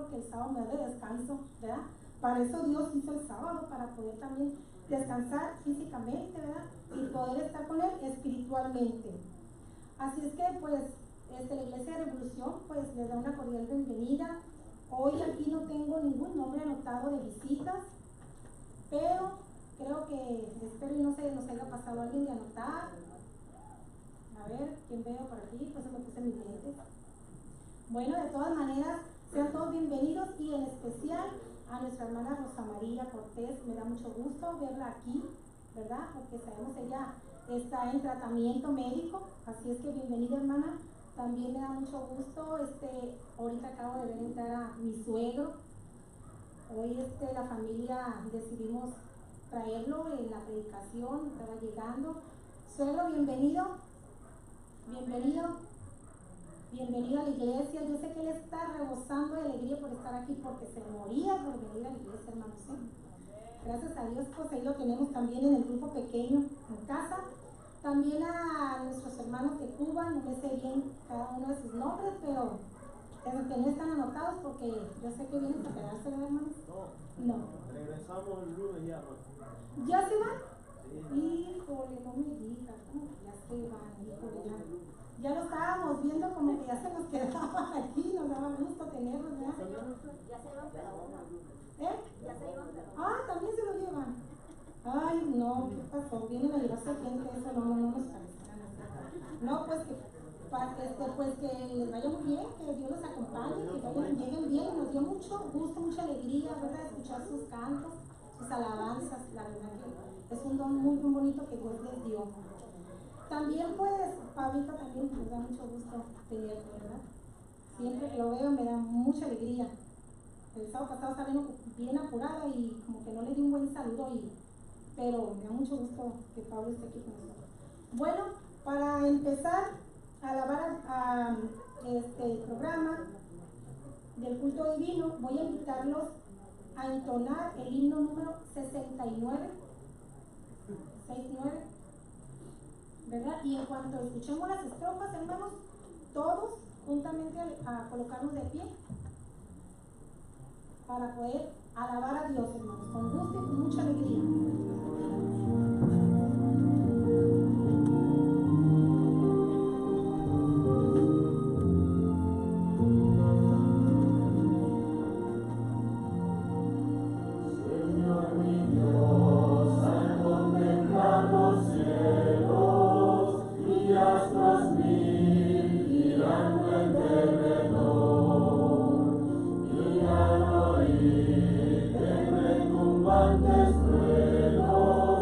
porque el sábado me da de descanso, ¿verdad? Para eso Dios hizo el sábado, para poder también descansar físicamente, ¿verdad? Y poder estar con Él espiritualmente. Así es que, pues, la Iglesia de Revolución, pues, les da una cordial bienvenida. Hoy aquí no tengo ningún nombre anotado de visitas, pero creo que, espero y no se nos haya pasado alguien de anotar. A ver, ¿quién veo por aquí? Pues me puse mis lentes. Bueno, de todas maneras, sean todos bienvenidos y en especial a nuestra hermana Rosa María Cortés. Me da mucho gusto verla aquí, ¿verdad? Porque sabemos ella está en tratamiento médico, así es que bienvenida, hermana. También me da mucho gusto, ahorita acabo de ver entrar a mi suegro. Hoy la familia decidimos traerlo en la predicación, estaba llegando. Suegro, bienvenido, bienvenido. Bienvenido a la iglesia. Yo sé que él está rebosando de alegría por estar aquí, porque se moría por venir a la iglesia, hermanos. Gracias a Dios, pues ahí lo tenemos también en el grupo pequeño en casa. También a nuestros hermanos de Cuba, no me sé bien cada uno de sus nombres, pero que no están anotados porque yo sé que vienen para quedarse, ¿verdad, hermanos? No. Regresamos el lunes ya, ¿no? ¿Ya se van? Sí. Híjole, no me digas, ¿cómo que ya se van? Híjole, ya lo estábamos viendo como que ya se nos quedaban aquí, nos daba gusto tenerlos, ¿verdad? Ya se iban, pero Ya se iban, pero también se lo llevan. Ay, no, ¿qué pasó? Vienen a llevarse gente, eso no nos parece. No, pues que les vaya muy bien, que Dios los acompañe, que lleguen bien. Nos dio mucho gusto, mucha alegría, ¿verdad? Escuchar sus cantos, sus alabanzas, la verdad que es un don muy, muy bonito que Dios les dio. También, pues, Pablito también nos da mucho gusto tenerlo, ¿verdad? Siempre que lo veo me da mucha alegría. El sábado pasado estaba bien apurada y como que no le di un buen saludo, pero me da mucho gusto que Pablo esté aquí con nosotros. Bueno, para empezar a alabar a el programa del culto divino, voy a invitarlos a entonar el himno número 69, ¿verdad? Y en cuanto escuchemos las estrofas, hermanos, todos juntamente a colocarnos de pie para poder alabar a Dios, hermanos, con gusto y con mucha alegría. Antes luego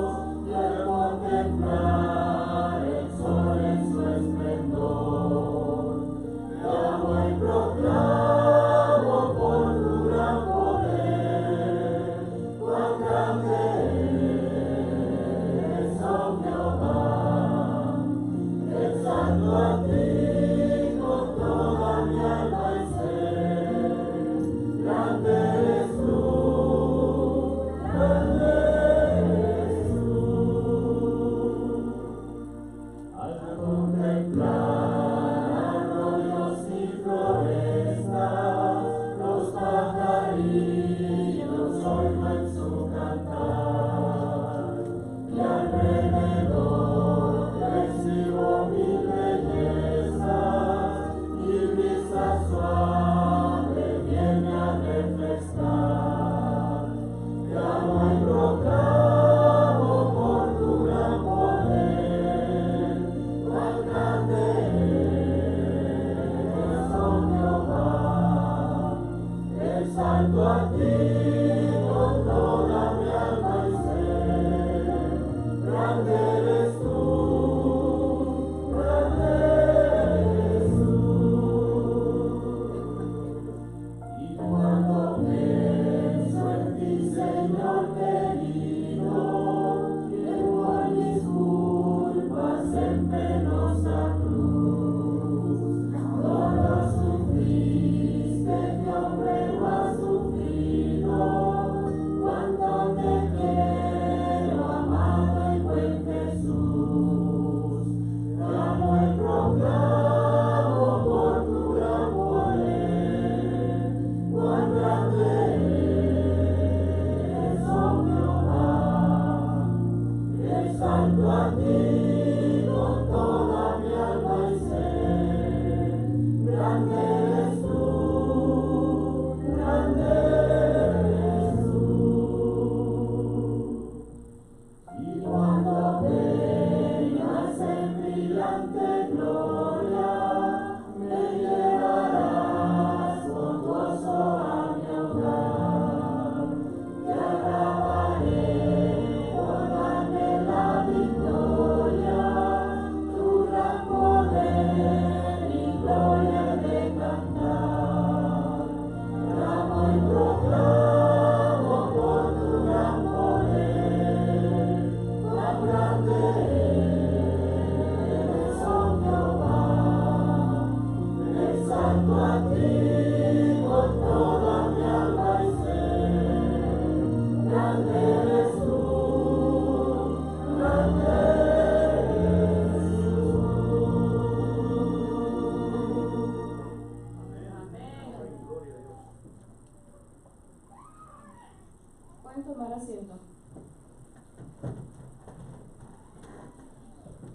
Pueden tomar asiento.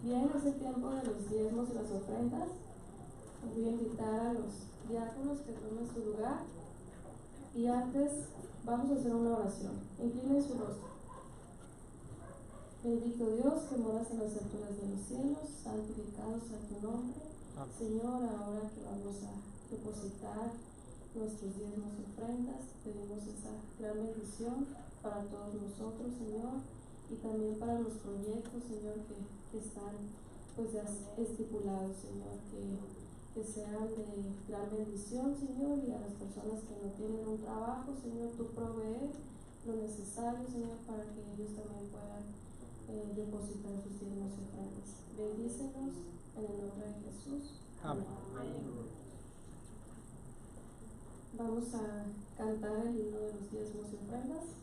Bien, es el tiempo de los diezmos y las ofrendas. Voy a invitar a los diáconos que tomen su lugar. Y antes vamos a hacer una oración. Inclinen su rostro. Bendito Dios que moras en las alturas de los cielos, santificado sea tu nombre. Señor, ahora que vamos a depositar nuestros diezmos y ofrendas, pedimos esa gran bendición para todos nosotros, Señor, y también para los proyectos, Señor, que están pues ya estipulados, Señor, que sean de gran bendición, Señor, y a las personas que no tienen un trabajo, Señor, tú provee lo necesario, Señor, para que ellos también puedan depositar sus diezmos y ofrendas. Bendícenos en el nombre de Jesús. Amén. Vamos a cantar el himno de los diezmos y ofrendas.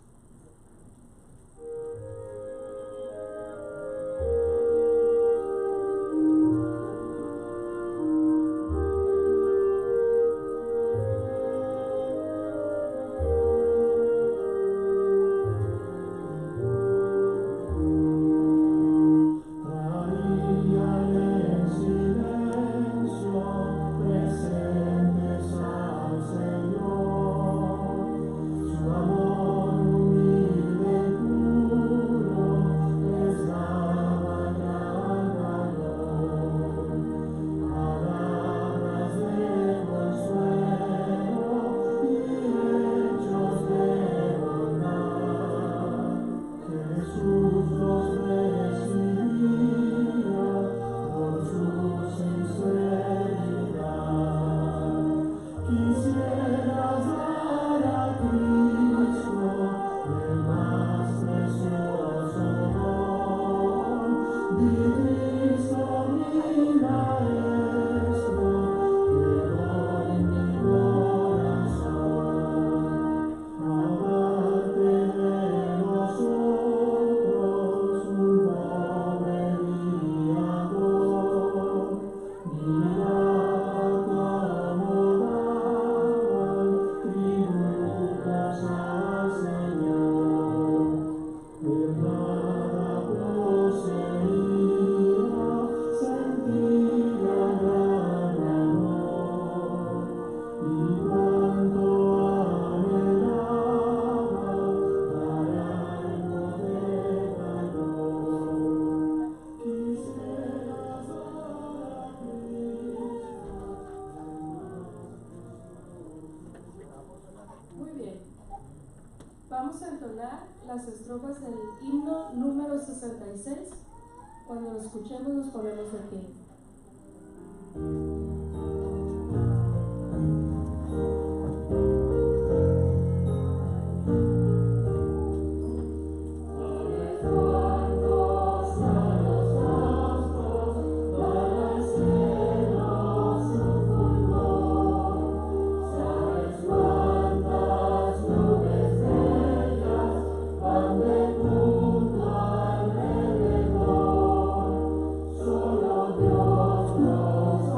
Vamos a entonar las estrofas del himno número 66. Cuando lo escuchemos nos ponemos de pie. Solo Dios nos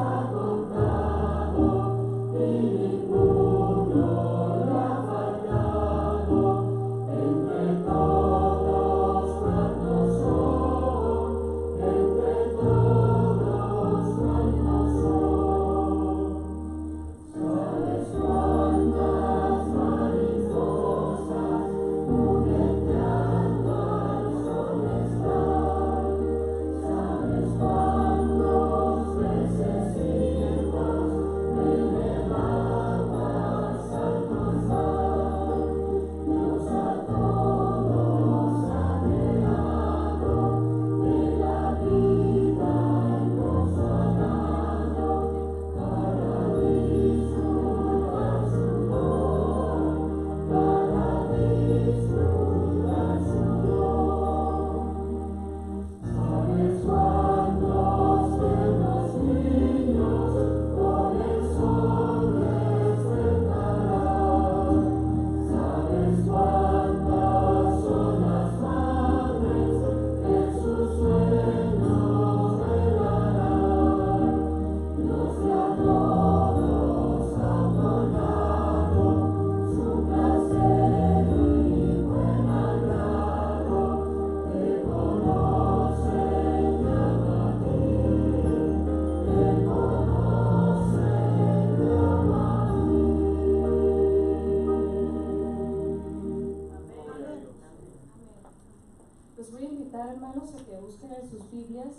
hermanos, a que busquen en sus Biblias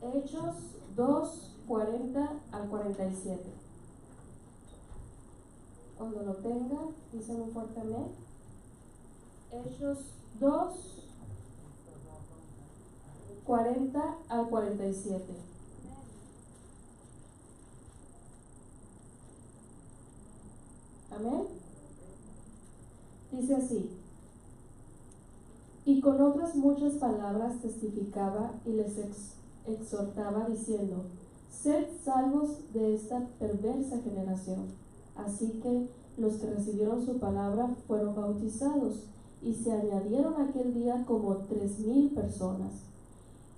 Hechos 2, 40 al 47. Cuando lo tengan, dicen un fuerte amén. Hechos 2, 40 al 47. Amén. Dice así: y con otras muchas palabras testificaba y les exhortaba diciendo: sed salvos de esta perversa generación. Así que los que recibieron su palabra fueron bautizados, y se añadieron aquel día como 3,000 personas,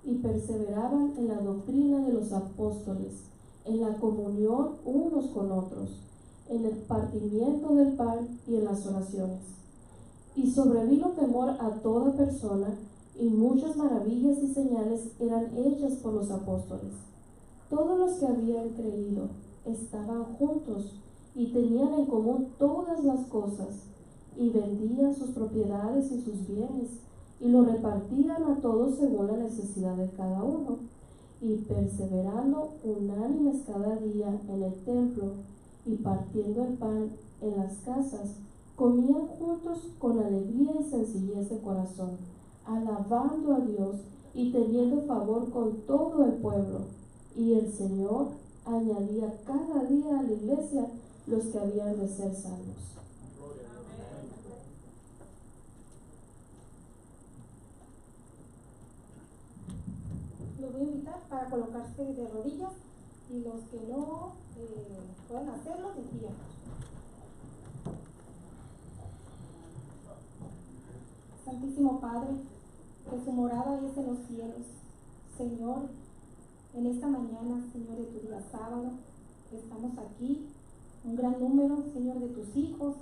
y perseveraban en la doctrina de los apóstoles, en la comunión unos con otros, en el partimiento del pan y en las oraciones. Y sobrevino temor a toda persona, y muchas maravillas y señales eran hechas por los apóstoles. Todos los que habían creído estaban juntos y tenían en común todas las cosas, y vendían sus propiedades y sus bienes, y lo repartían a todos según la necesidad de cada uno, y perseverando unánimes cada día en el templo, y partiendo el pan en las casas, comían juntos con alegría y sencillez de corazón, alabando a Dios y teniendo favor con todo el pueblo. Y el Señor añadía cada día a la iglesia los que habían de ser salvos. Los voy a invitar para colocarse de rodillas, y los que no puedan hacerlo, de pie. Santísimo Padre, que su morada es en los cielos. Señor, en esta mañana, Señor, de tu día sábado, estamos aquí, un gran número, Señor, de tus hijos,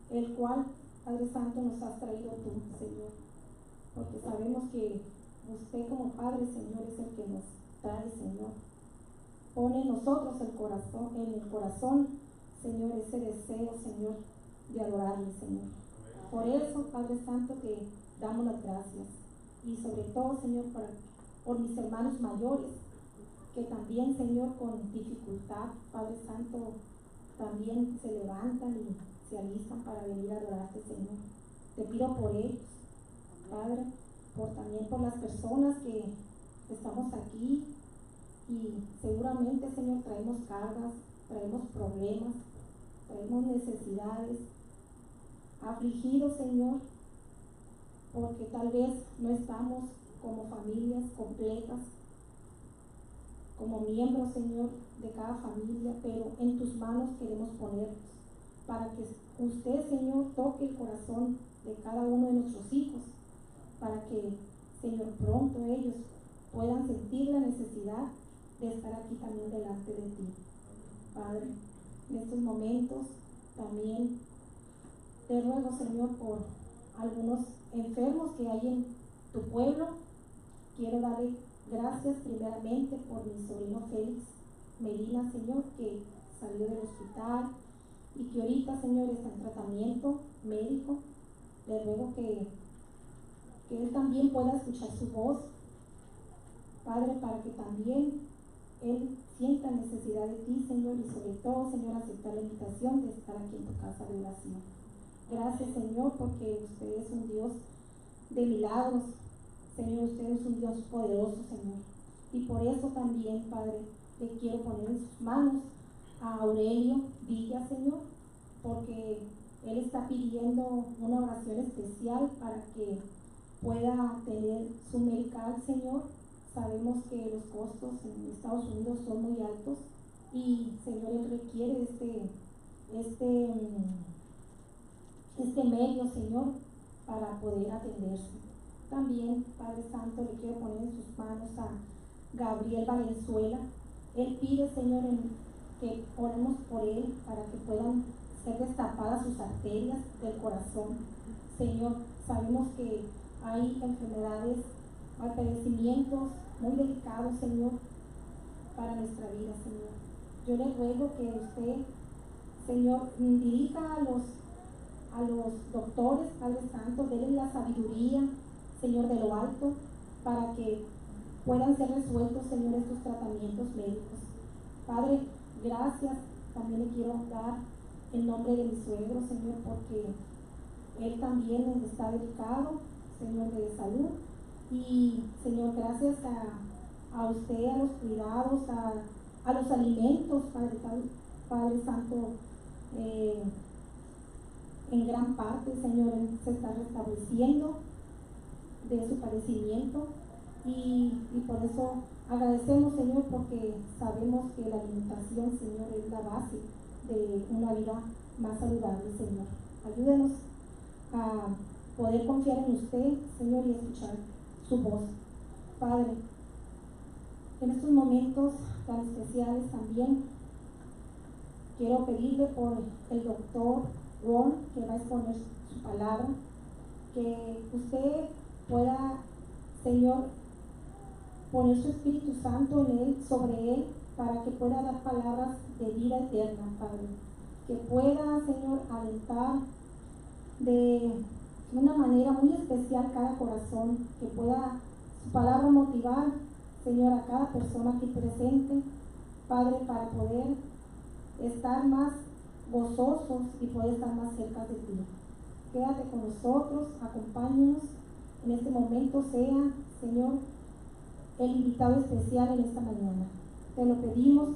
el cual, Padre Santo, nos has traído tú, Señor, porque sabemos que usted como Padre, Señor, es el que nos trae, Señor. Pone en nosotros el corazón, Señor, ese deseo, Señor, de adorarle, Señor. Por eso, Padre Santo, te damos las gracias. Y sobre todo, Señor, por mis hermanos mayores, que también, Señor, con dificultad, Padre Santo, también se levantan y se alistan para venir a adorarte, Señor. Te pido por ellos, Padre, también por las personas que estamos aquí, y seguramente, Señor, traemos cargas, traemos problemas, traemos necesidades, afligidos, Señor, porque tal vez no estamos como familias completas, como miembros, Señor, de cada familia, pero en tus manos queremos ponernos, para que usted, Señor, toque el corazón de cada uno de nuestros hijos, para que, Señor, pronto ellos puedan sentir la necesidad de estar aquí también delante de ti. Padre, en estos momentos también te ruego, Señor, por algunos enfermos que hay en tu pueblo. Quiero darle gracias primeramente por mi sobrino Félix Medina, Señor, que salió del hospital y que ahorita, Señor, está en tratamiento médico. Le ruego que él también pueda escuchar su voz, Padre, para que también él sienta necesidad de ti, Señor, y sobre todo, Señor, aceptar la invitación de estar aquí en tu casa de oración. Gracias, Señor, porque usted es un Dios de milagros, Señor. Usted es un Dios poderoso, Señor, y por eso también, Padre, le quiero poner en sus manos a Aurelio Villa, Señor, porque él está pidiendo una oración especial para que pueda tener su medical, Señor. Sabemos que los costos en Estados Unidos son muy altos y, Señor, él requiere este medio, Señor, para poder atenderse. También, Padre Santo, le quiero poner en sus manos a Gabriel Valenzuela. Él pide, Señor, que oremos por él para que puedan ser destapadas sus arterias del corazón. Señor, sabemos que hay enfermedades, hay padecimientos muy delicados, Señor, para nuestra vida, Señor. Yo le ruego que usted, Señor, dirija a los doctores, Padre Santo, denle la sabiduría, Señor, de lo alto, para que puedan ser resueltos, Señor, estos tratamientos médicos. Padre, gracias. También le quiero dar el nombre de mi suegro, Señor, porque él también está delicado, Señor, de salud. Y, Señor, gracias a usted, a los cuidados, a los alimentos, Padre Santo, en gran parte, Señor, él se está restableciendo de su padecimiento. Y por eso agradecemos, Señor, porque sabemos que la alimentación, Señor, es la base de una vida más saludable, Señor. Ayúdenos a poder confiar en usted, Señor, y escuchar su voz. Padre, en estos momentos tan especiales también quiero pedirle por el doctor Ron, que va a exponer su palabra, que usted pueda, Señor, poner su Espíritu Santo en él, sobre él, para que pueda dar palabras de vida eterna, Padre. Que pueda, Señor, alentar de una manera muy especial cada corazón, que pueda su palabra motivar, Señor, a cada persona que presente, Padre, para poder estar más gozosos y poder estar más cerca de ti. Quédate con nosotros, acompáñanos en este momento, sea, Señor, el invitado especial en esta mañana. Te lo pedimos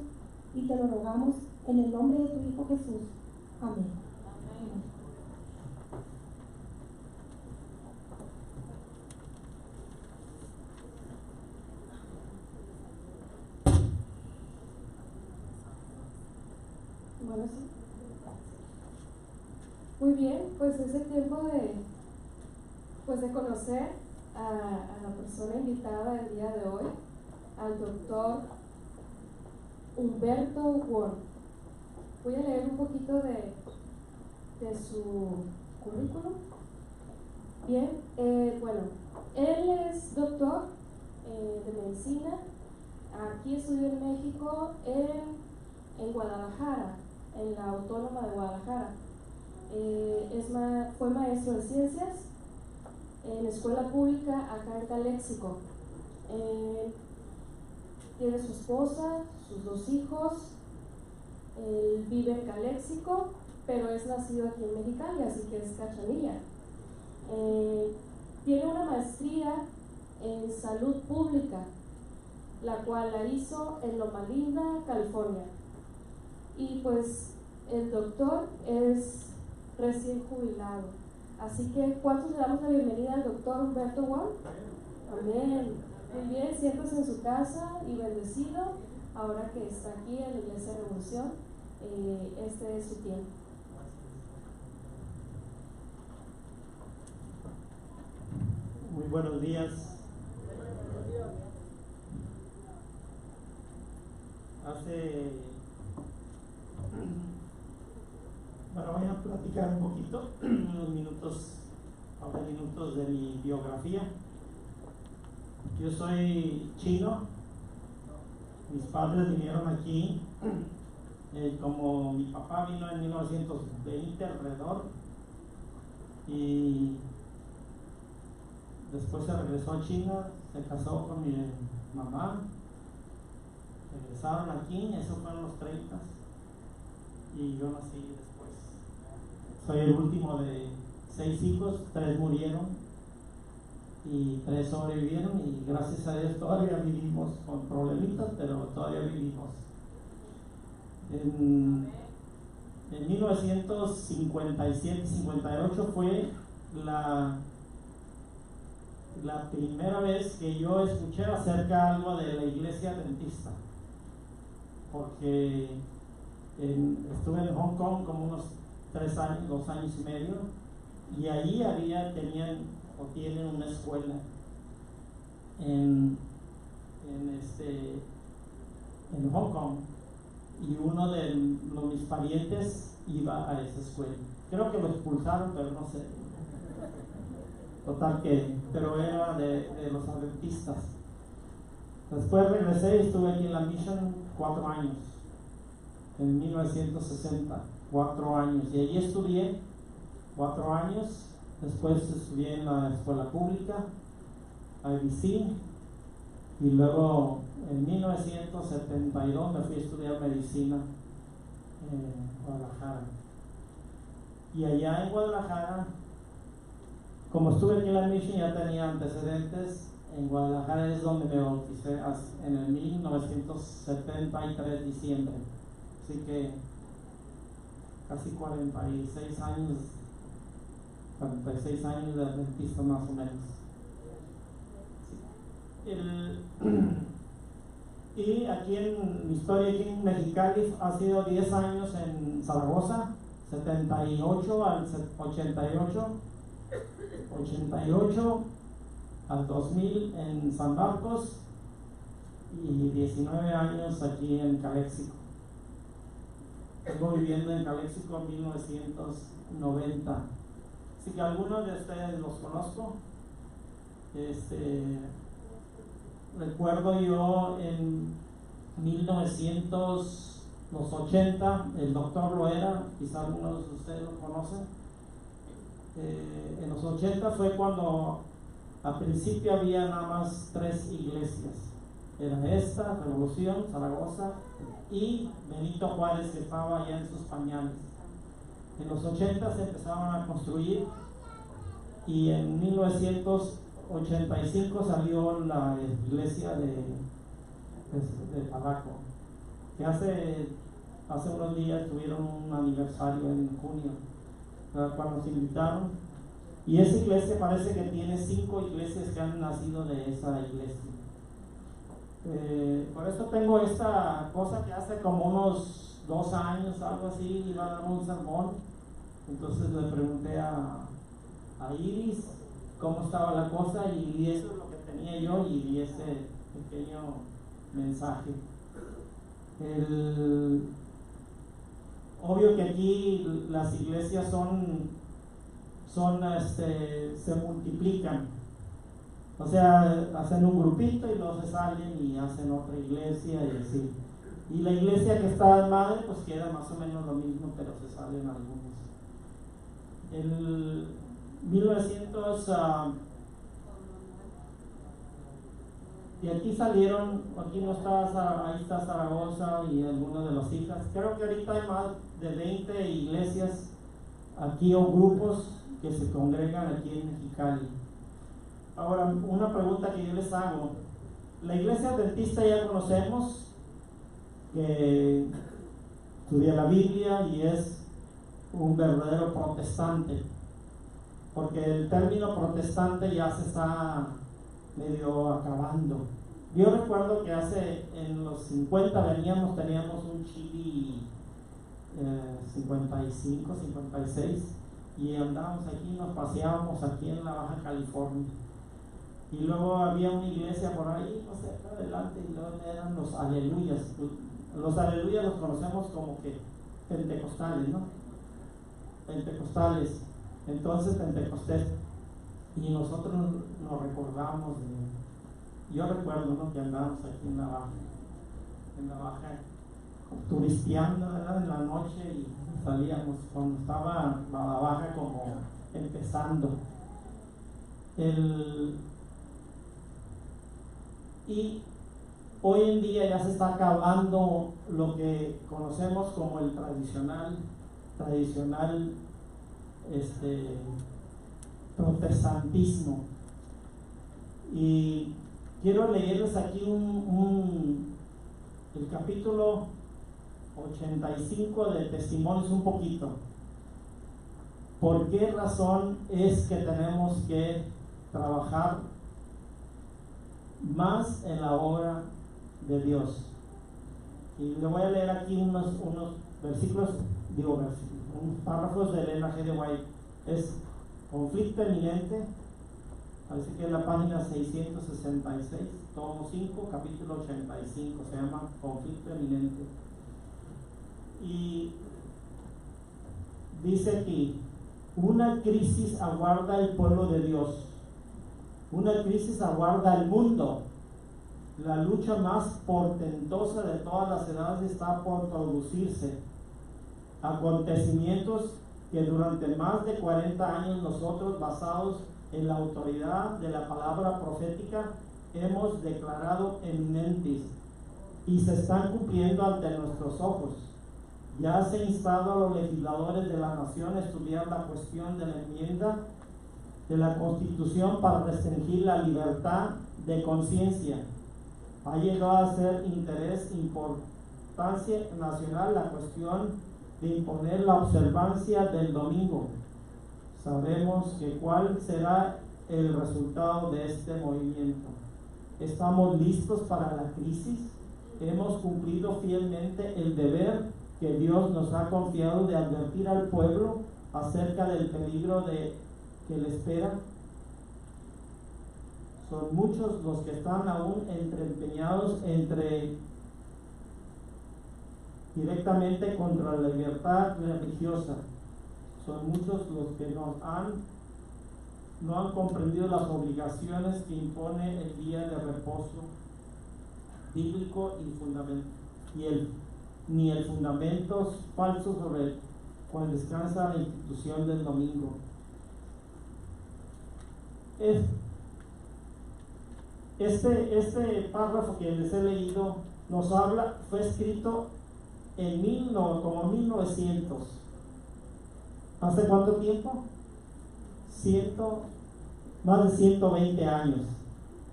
y te lo rogamos en el nombre de tu Hijo Jesús. Amén. Amén. Bueno, sí. Muy bien, pues es el tiempo de conocer a la persona invitada el día de hoy, al doctor Humberto Ward. Voy a leer un poquito de su currículum. Bien, bueno, él es doctor de medicina. Aquí estudió en México, en Guadalajara, en la Autónoma de Guadalajara. Fue maestro de ciencias en escuela pública acá en Caléxico. Tiene su esposa, sus 2 hijos. Él vive en Caléxico, pero es nacido aquí en Mexicali, así que es cachanilla. Tiene una maestría en salud pública, la cual la hizo en Loma Linda, California. Y pues el doctor es recién jubilado. Así que, ¿cuántos le damos la bienvenida al doctor Humberto Ward? Amén. Muy bien, siéntese en su casa y bendecido. Ahora que está aquí en la Iglesia Revolución, este es su tiempo. Muy buenos días. Bueno, voy a platicar un poquito, unos minutos de mi biografía. Yo soy chino. Mis padres vinieron aquí, como mi papá vino en 1920 alrededor, y después se regresó a China, se casó con mi mamá, regresaron aquí, eso fue en los 30, y yo nací después. Soy el último de 6 hijos, 3 murieron y 3 sobrevivieron, y gracias a Dios todavía vivimos con problemitas, pero todavía vivimos. En 1957-58 fue la primera vez que yo escuché acerca algo de la iglesia adventista, porque estuve en Hong Kong como unos 3 años, 2 años y medio, y ahí tienen una escuela en Hong Kong, y uno de mis parientes iba a esa escuela. Creo que lo expulsaron, pero no sé. Total pero era de los adventistas. Después regresé y estuve aquí en la Mission 4 años, en 1960, 4 años, y allí estudié 4 años. Después estudié en la escuela pública a IBC, y luego en 1972 me fui a estudiar medicina en Guadalajara. Y allá en Guadalajara, como estuve aquí en la Mission, ya tenía antecedentes. En Guadalajara es donde me bauticé en el 1973 diciembre. Así que casi 46 años de adventista más o menos. Y aquí en mi historia, aquí en Mexicali, ha sido 10 años en Zaragoza, 78 al 88 al 2000 en San Marcos y 19 años aquí en Calexico. Vengo viviendo en Calexico en 1990. Así que algunos de ustedes los conozco. Recuerdo yo en 1980, el doctor Loera, quizá algunos de ustedes lo conocen. En los 80 fue cuando al principio había nada más 3 iglesias. Era esta, Revolución, Zaragoza y Benito Juárez, que estaba allá en sus pañales. En los 80 se empezaron a construir y en 1985 salió la iglesia de Tabaco, que hace unos días tuvieron un aniversario en junio, cuando nos invitaron, y esa iglesia parece que tiene 5 iglesias que han nacido de esa iglesia. Por esto tengo esta cosa que hace como unos 2 años, algo así, iba a dar un sermón. Entonces le pregunté a Iris cómo estaba la cosa, y eso es lo que tenía yo, y di ese pequeño mensaje. Obvio que aquí las iglesias se multiplican, o sea, hacen un grupito y luego se salen y hacen otra iglesia y así. Y la iglesia que está en madre pues queda más o menos lo mismo, pero se salen algunos. El 1900 y aquí salieron, aquí no está, ahí está Zaragoza y algunas de las hijas. Creo que ahorita hay más de 20 iglesias aquí o grupos que se congregan aquí en Mexicali. Ahora, una pregunta que yo les hago: la iglesia adventista ya conocemos que estudia la Biblia y es un verdadero protestante, porque el término protestante ya se está medio acabando. Yo recuerdo que en los 50 teníamos un Chevy 55, 56, y andábamos aquí, nos paseábamos aquí en la Baja California, y luego había una iglesia por ahí, no sé, acá adelante, y luego eran los aleluyas. Los aleluyas los conocemos como que pentecostales, ¿no? Pentecostales. Entonces, Pentecostés, y nosotros nos recordamos yo recuerdo, ¿no?, que andábamos aquí en la Baja turisteando, ¿verdad?, en la noche, y salíamos cuando estaba la Baja como empezando. Y hoy en día ya se está acabando lo que conocemos como el tradicional protestantismo. Y quiero leerles aquí el capítulo 85 de Testimonios, un poquito. ¿Por qué razón es que tenemos que trabajar más en la obra de Dios? Y le voy a leer aquí unos versículos, unos párrafos de Elena G. de White. Es conflicto eminente, así que en la página 666, tomo 5, capítulo 85, se llama conflicto eminente. Y dice aquí: una crisis aguarda el pueblo de Dios, una crisis aguarda al mundo. La lucha más portentosa de todas las edades está por producirse. Acontecimientos que durante más de 40 años nosotros, basados en la autoridad de la palabra profética hemos declarado eminentes y se están cumpliendo ante nuestros ojos. Ya se ha instado a los legisladores de la nación a estudiar la cuestión de la enmienda de la Constitución para restringir la libertad de conciencia. Ha llegado a ser interés importancia nacional la cuestión de imponer la observancia del domingo. Sabemos que cuál será el resultado de este movimiento. ¿Estamos listos para la crisis? ¿Hemos cumplido fielmente el deber que Dios nos ha confiado de advertir al pueblo acerca del peligro que le espera? Son muchos los que están aún empeñados directamente contra la libertad religiosa. Son muchos los que no han comprendido las obligaciones que impone el día de reposo bíblico ni el fundamento falso sobre el cual descansa la institución del domingo. Este párrafo que les he leído nos habla, fue escrito en 1900. ¿Hace cuánto tiempo? Más de 120 años.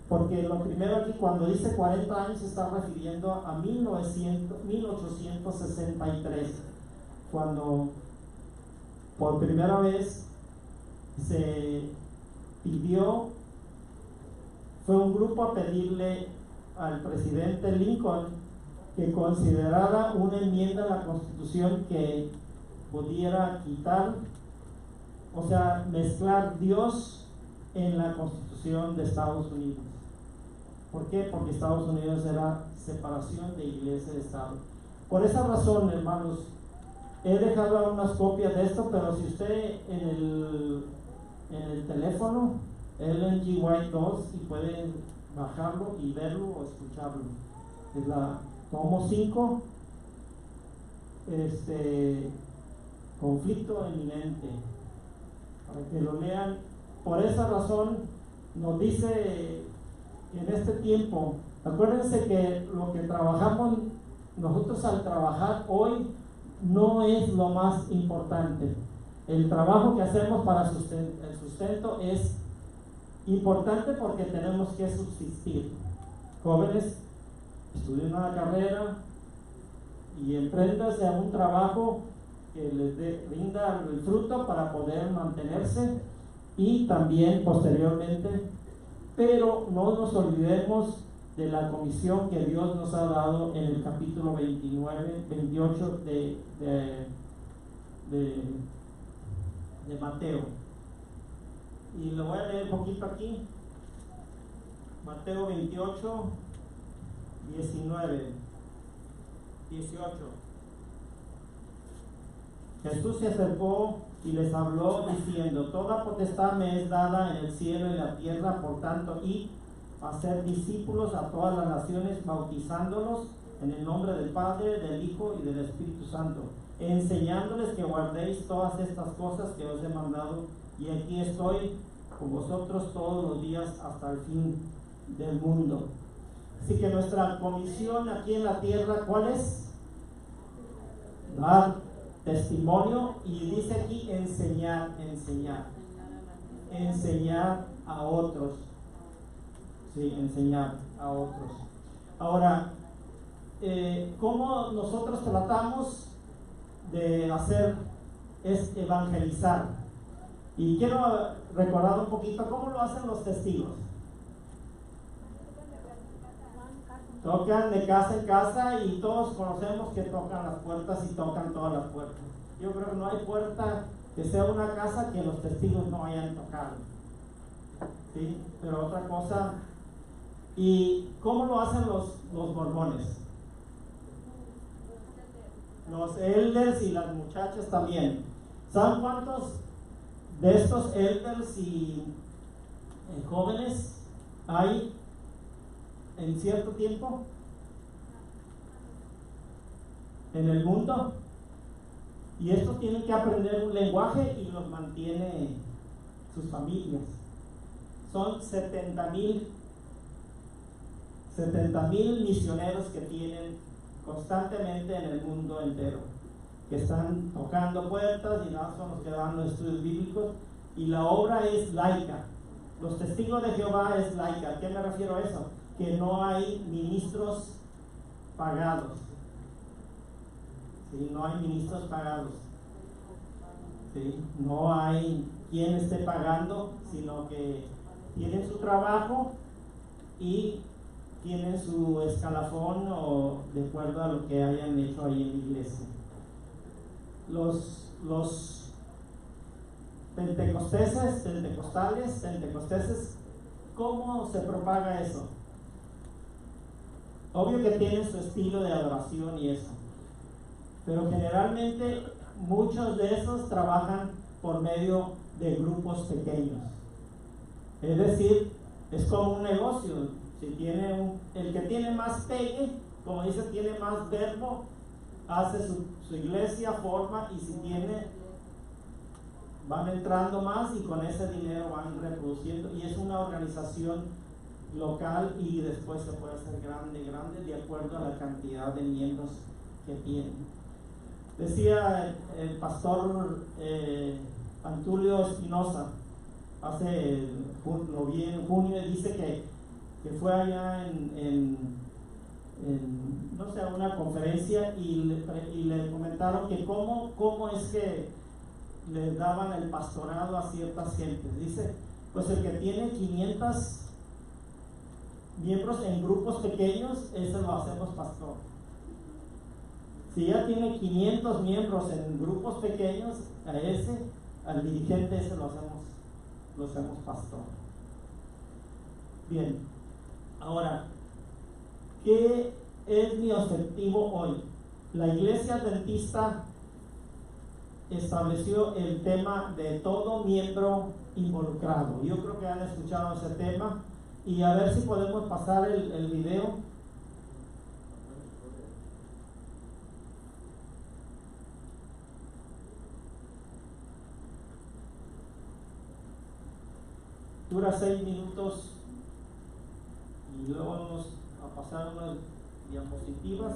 Porque lo primero aquí, cuando dice 40 años, se está refiriendo a 1863, cuando por primera vez se pidió, fue un grupo a pedirle al presidente Lincoln que considerara una enmienda a la Constitución que pudiera quitar, o sea, mezclar Dios en la Constitución de Estados Unidos. ¿Por qué? Porque Estados Unidos era separación de iglesia y de Estado. Por esa razón, hermanos, he dejado unas copias de esto, pero si usted en el teléfono, Ellen G. White 2, y pueden bajarlo y verlo o escucharlo. Es la tomo 5, conflicto eminente, para que lo lean. Por esa razón nos dice que en este tiempo, acuérdense que lo que trabajamos nosotros al trabajar hoy no es lo más importante. El trabajo que hacemos para el sustento es importante porque tenemos que subsistir. Jóvenes, estudien una carrera y empréndanse a un trabajo que les brinda el fruto para poder mantenerse y también posteriormente, pero no nos olvidemos de la comisión que Dios nos ha dado en el capítulo 28 de Mateo. Y lo voy a leer un poquito aquí. Mateo 28, 19, 18. Jesús se acercó y les habló diciendo: toda potestad me es dada en el cielo y en la tierra, por tanto, id a ser discípulos a todas las naciones, bautizándolos en el nombre del Padre, del Hijo y del Espíritu Santo, enseñándoles que guardéis todas estas cosas que os he mandado, y aquí estoy con vosotros todos los días hasta el fin del mundo. Así que nuestra comisión aquí en la tierra, ¿cuál es? Dar testimonio, y dice aquí enseñar a otros. Sí, enseñar a otros. Ahora, ¿cómo nosotros tratamos de hacer? Es evangelizar. Y quiero recordar un poquito cómo lo hacen los testigos. Tocan de casa en casa, y todos conocemos que tocan las puertas y tocan todas las puertas. Yo creo que no hay puerta que sea una casa que los testigos no hayan tocado. ¿Sí? Pero otra cosa. ¿Y cómo lo hacen los mormones? Los elders y las muchachas también. ¿Saben cuántos de estos elders y jóvenes hay en cierto tiempo en el mundo? Y estos tienen que aprender un lenguaje y los mantiene sus familias. son 70,000 misioneros que tienen constantemente en el mundo entero, que están tocando puertas y nosotros nos quedando estudios bíblicos, y la obra es laica. Los testigos de Jehová es laica. ¿A qué me refiero a eso? Que no hay ministros pagados. ¿Sí? No hay ministros pagados. ¿Sí? No hay quien esté pagando, sino que tienen su trabajo y tienen su escalafón o de acuerdo a lo que hayan hecho ahí en la iglesia. Los pentecostales, ¿cómo se propaga eso? Obvio que tienen su estilo de adoración y eso, pero generalmente muchos de esos trabajan por medio de grupos pequeños. Es decir, es como un negocio. Si tiene el que tiene más pegue, como dice, tiene más verbo, hace su iglesia, forma, y si tiene, van entrando más y con ese dinero van reproduciendo, y es una organización local y después se puede hacer grande de acuerdo a la cantidad de miembros que tiene. Decía el pastor Antulio Espinosa, lo vi en junio, y dice que fue allá en no sé, una conferencia y le comentaron que cómo es que le daban el pastorado a ciertas gentes. Dice, pues el que tiene 500 miembros en grupos pequeños, ese lo hacemos pastor. Si ya tiene 500 miembros en grupos pequeños, al dirigente ese lo hacemos pastor. Bien, ahora, ¿qué es mi objetivo hoy? La Iglesia Adventista estableció el tema de todo miembro involucrado. Yo creo que han escuchado ese tema, y a ver si podemos pasar el video. Dura 6 minutos y luego vamos a pasar unas diapositivas.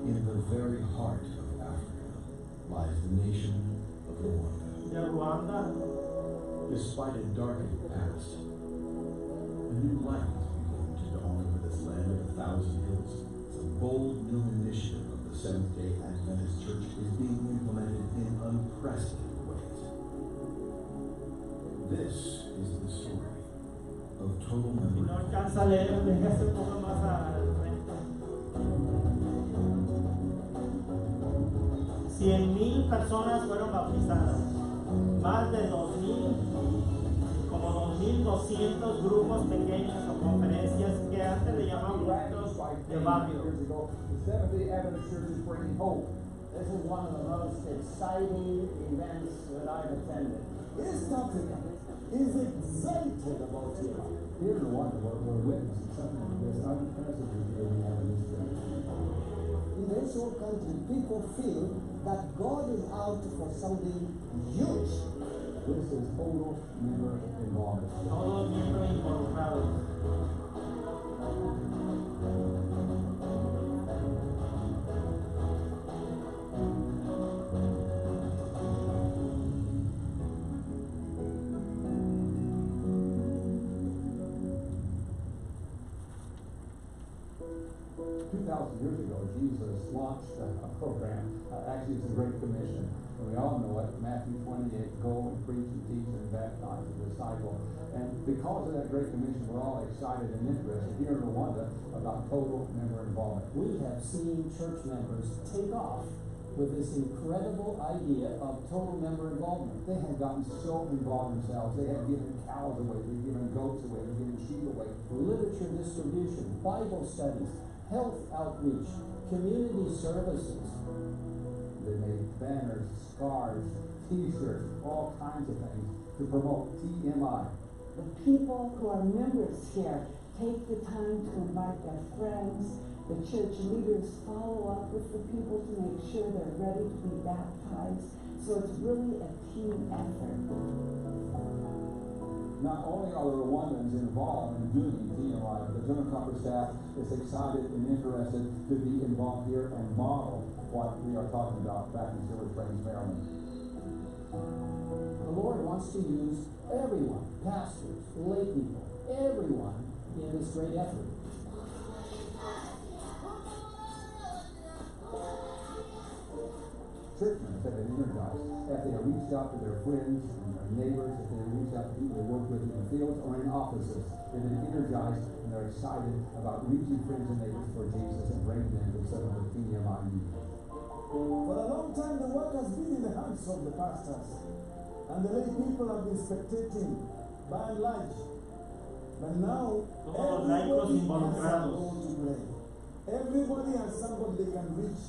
In the very heart of Africa lies the nation of Rwanda. Despite a darkened past, a new light is beginning to dawn over this land of 1,000 hills. The bold new initiative of the Seventh-day Adventist Church is being implemented in unprecedented ways. This is the story of Total Member. No alcanza a leer, déjase un poco más al frente. 100,000 personas fueron bautizadas, más de 2,000, como 2,200 grupos pequeños o conferencias que antes le llamaban grupos de barrio. The Seventh-day Adventist Church is bringing hope. This is one of the most exciting events that I've attended. East Africa is excited about you. Here in Rwanda, we're witnessing something that's unprecedented in the Adventist Church. In this whole country, people feel that God is out for something huge. This is total member involvement. Todos miembros involucrados. 2,000 years ago, Jesus launched a program. Actually, it's the Great Commission. And we all know it. Matthew 28, go and preach and teach and baptize and disciple. And because of that Great Commission, we're all excited and interested here in Rwanda about total member involvement. We have seen church members take off with this incredible idea of total member involvement. They have gotten so involved themselves. They have given cows away, they've given goats away, they've given sheep away. Literature distribution, Bible studies, health outreach, community services. They made banners, scarves, t-shirts, all kinds of things to promote TMI. The people who are members here take the time to invite their friends The church leaders follow up with the people to make sure they're ready to be baptized. So it's really a team effort. Not only are the Rwandans involved in doing TMI, but the German Copper staff is excited and interested to be involved here and model what we are talking about back in Silver Springs, Maryland. The Lord wants to use everyone, pastors, lay people, everyone in this great effort. Churchmen have been energized as they have reached out to their friends and their neighbors, as they have reached out to people they work with in the fields or in offices. They've been energized and they're excited about reaching friends and neighbors for Jesus and bringing them to some of the TMI needs. For a long time, the work has been in the hands of the pastors, and the lay people have been spectating by and large. But now, everybody has a role to play. Everybody has somebody they can reach.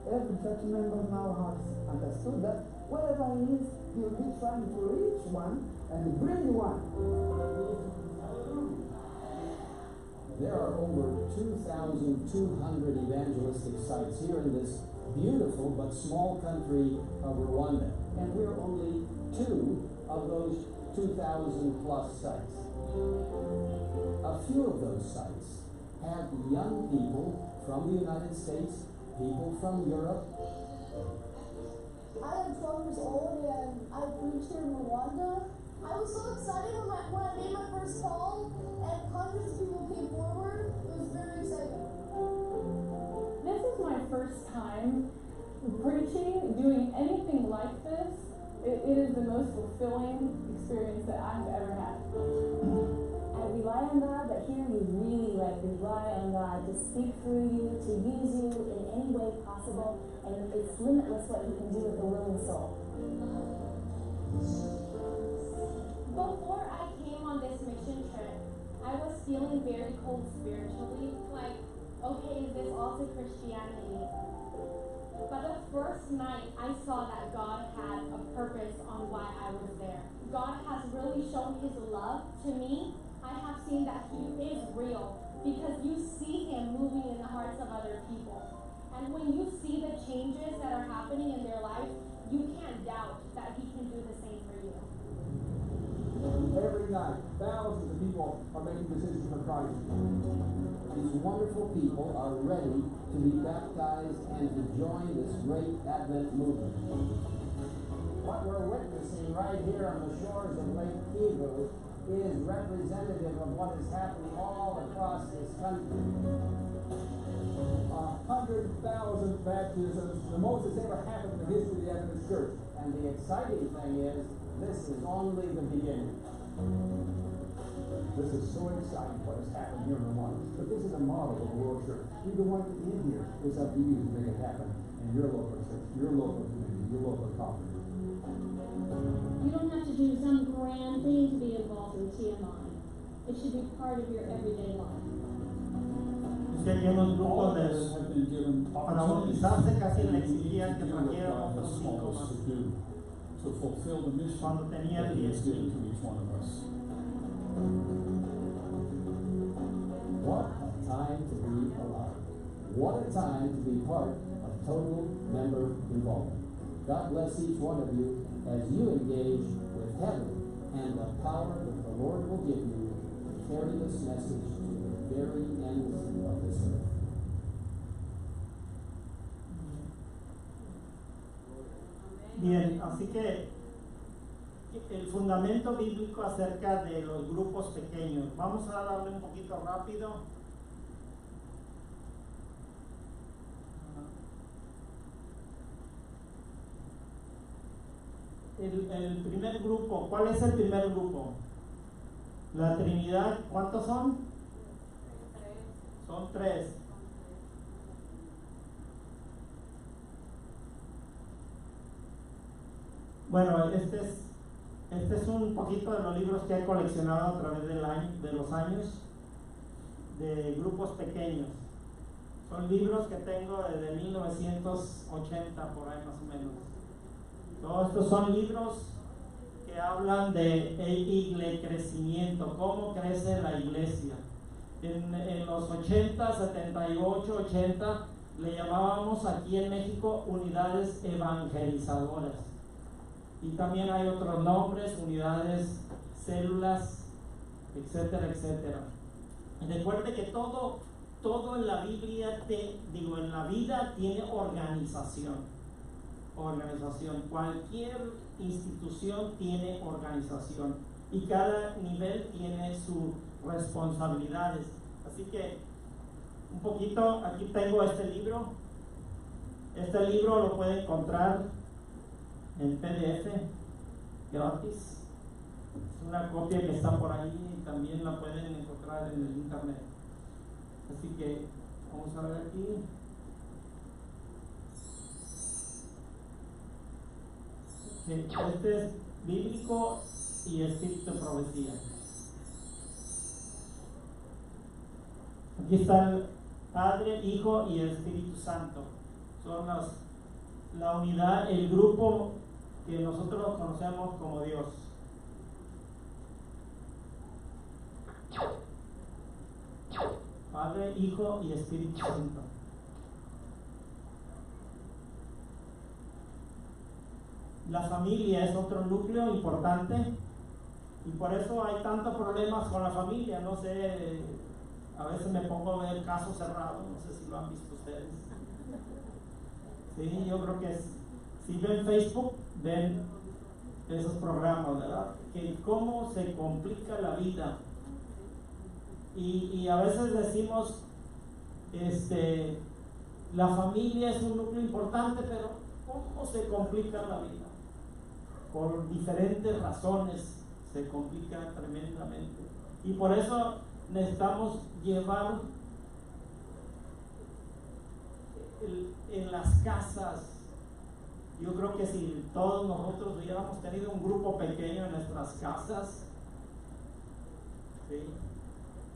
Every church member now has understood that wherever he is, he'll be trying to reach one and bring one. There are over 2,200 evangelistic sites here in this beautiful but small country of Rwanda. And we're only 2 of those 2,000 plus sites. A few of those sites have young people from the United States, people from Europe. I am 12 years old and I preached here in Rwanda. I was so excited when I made my first call and hundreds of people came forward. It was very exciting. This is my first time preaching, doing anything like this. It is the most fulfilling experience that I've ever had. I rely on God, but here we really rely on God to speak through you, to use you in any way possible, and it's limitless what He can do with a willing soul. Before I came on this mission trip, I was feeling very cold spiritually, like, okay, is this also Christianity? But the first night, I saw that God had a purpose on why I was there. God has really shown His love to me. I have seen that He is real because you see Him moving in the hearts of other people. And when you see the changes that are happening in their life, you can't doubt that He can do the same for you. Every night, thousands of people are making decisions for Christ. These wonderful people are ready to be baptized and to join this great Advent movement. What we're witnessing right here on the shores of Lake Kivu is representative of what is happening all across this country. 100,000 baptisms, the most that's ever happened in the history of the Adventist Church. And the exciting thing is, this is only the beginning. This is so exciting what has happened here in Rwanda. But this is a model of the world church. You don't want to get in here. It's up to you to make it happen in your local church, your local community, your local conference. You don't have to do some grand thing to be involved in TMI. It should be part of your everyday life. Que unos grupos para bautizarse casi le exigían que trajeran otros 5 más to fulfill the mission cuando tenía that He has given to each one of us. What a time to be alive. What a time to be part of total member involvement. God bless each one of you as you engage with heaven and the power that the Lord will give you to carry this message to the very ends of this earth. Bien, así que el fundamento bíblico acerca de los grupos pequeños. Vamos a darle un poquito rápido. El primer grupo, ¿cuál es el primer grupo? La Trinidad, ¿cuántos son? Son 3. Bueno, este es un poquito de los libros que he coleccionado a través de los años de grupos pequeños. Son libros que tengo desde 1980 por ahí más o menos. Todos estos son libros que hablan de el crecimiento, cómo crece la iglesia. En los 80, 78, 80, le llamábamos aquí en México unidades evangelizadoras. Y también hay otros nombres, unidades, células, etcétera, etcétera. Y recuerde que todo en la Biblia, en la vida tiene organización. Cualquier institución tiene organización y cada nivel tiene sus responsabilidades. Así que un poquito, aquí tengo este libro. Este libro lo pueden encontrar en PDF gratis. Es una copia que está por ahí y también la pueden encontrar en el internet. Así que vamos a ver aquí. Este es bíblico y espíritu de profecía. Aquí está el Padre, Hijo y el Espíritu Santo. Son la unidad, el grupo que nosotros conocemos como Dios. Padre, Hijo y Espíritu Santo. La familia es otro núcleo importante y por eso hay tantos problemas con la familia. No sé, a veces me pongo a ver Caso Cerrado, no sé si lo han visto ustedes. Sí, yo creo que si ven Facebook, ven esos programas, ¿verdad? Que cómo se complica la vida. Y a veces decimos, la familia es un núcleo importante, pero ¿cómo se complica la vida? Por diferentes razones se complica tremendamente. Y por eso necesitamos llevar en las casas. Yo creo que si todos nosotros hubiéramos tenido un grupo pequeño en nuestras casas, ¿sí?,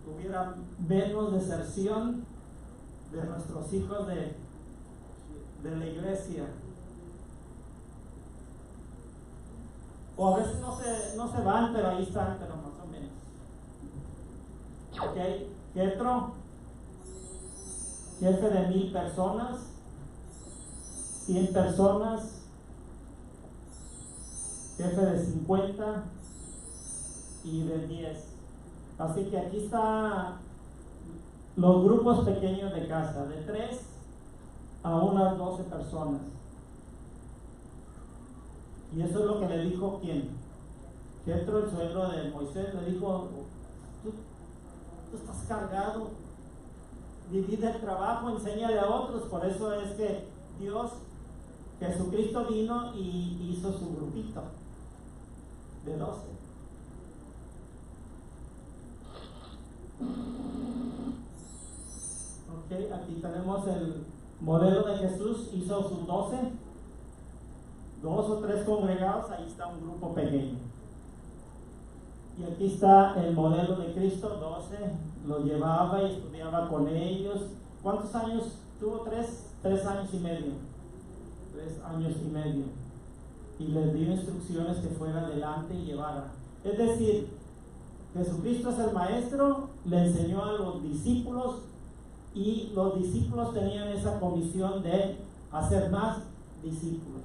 hubiera menos deserción de nuestros hijos de la iglesia. O a veces no se van, pero ahí están, pero más o menos. Ok, Jetro, jefe de 1000 personas, 100 personas, jefe de 50 y de 10. Así que aquí están los grupos pequeños de casa, de 3 a unas 12 personas. Y eso es lo que le dijo ¿quién? Jetro, el suegro de Moisés, le dijo: tú estás cargado, divide el trabajo, enséñale a otros. Por eso es que Jesucristo vino y hizo su grupito de 12. Ok, aquí tenemos el modelo de Jesús, hizo sus 12, 2 o 3 congregados, ahí está un grupo pequeño. Y aquí está el modelo de Cristo, 12, los llevaba y estudiaba con ellos. ¿Cuántos años tuvo? 3 años y medio. 3 años y medio. Y les dio instrucciones que fuera adelante y llevara. Es decir, Jesucristo es el maestro, le enseñó a los discípulos y los discípulos tenían esa comisión de hacer más discípulos.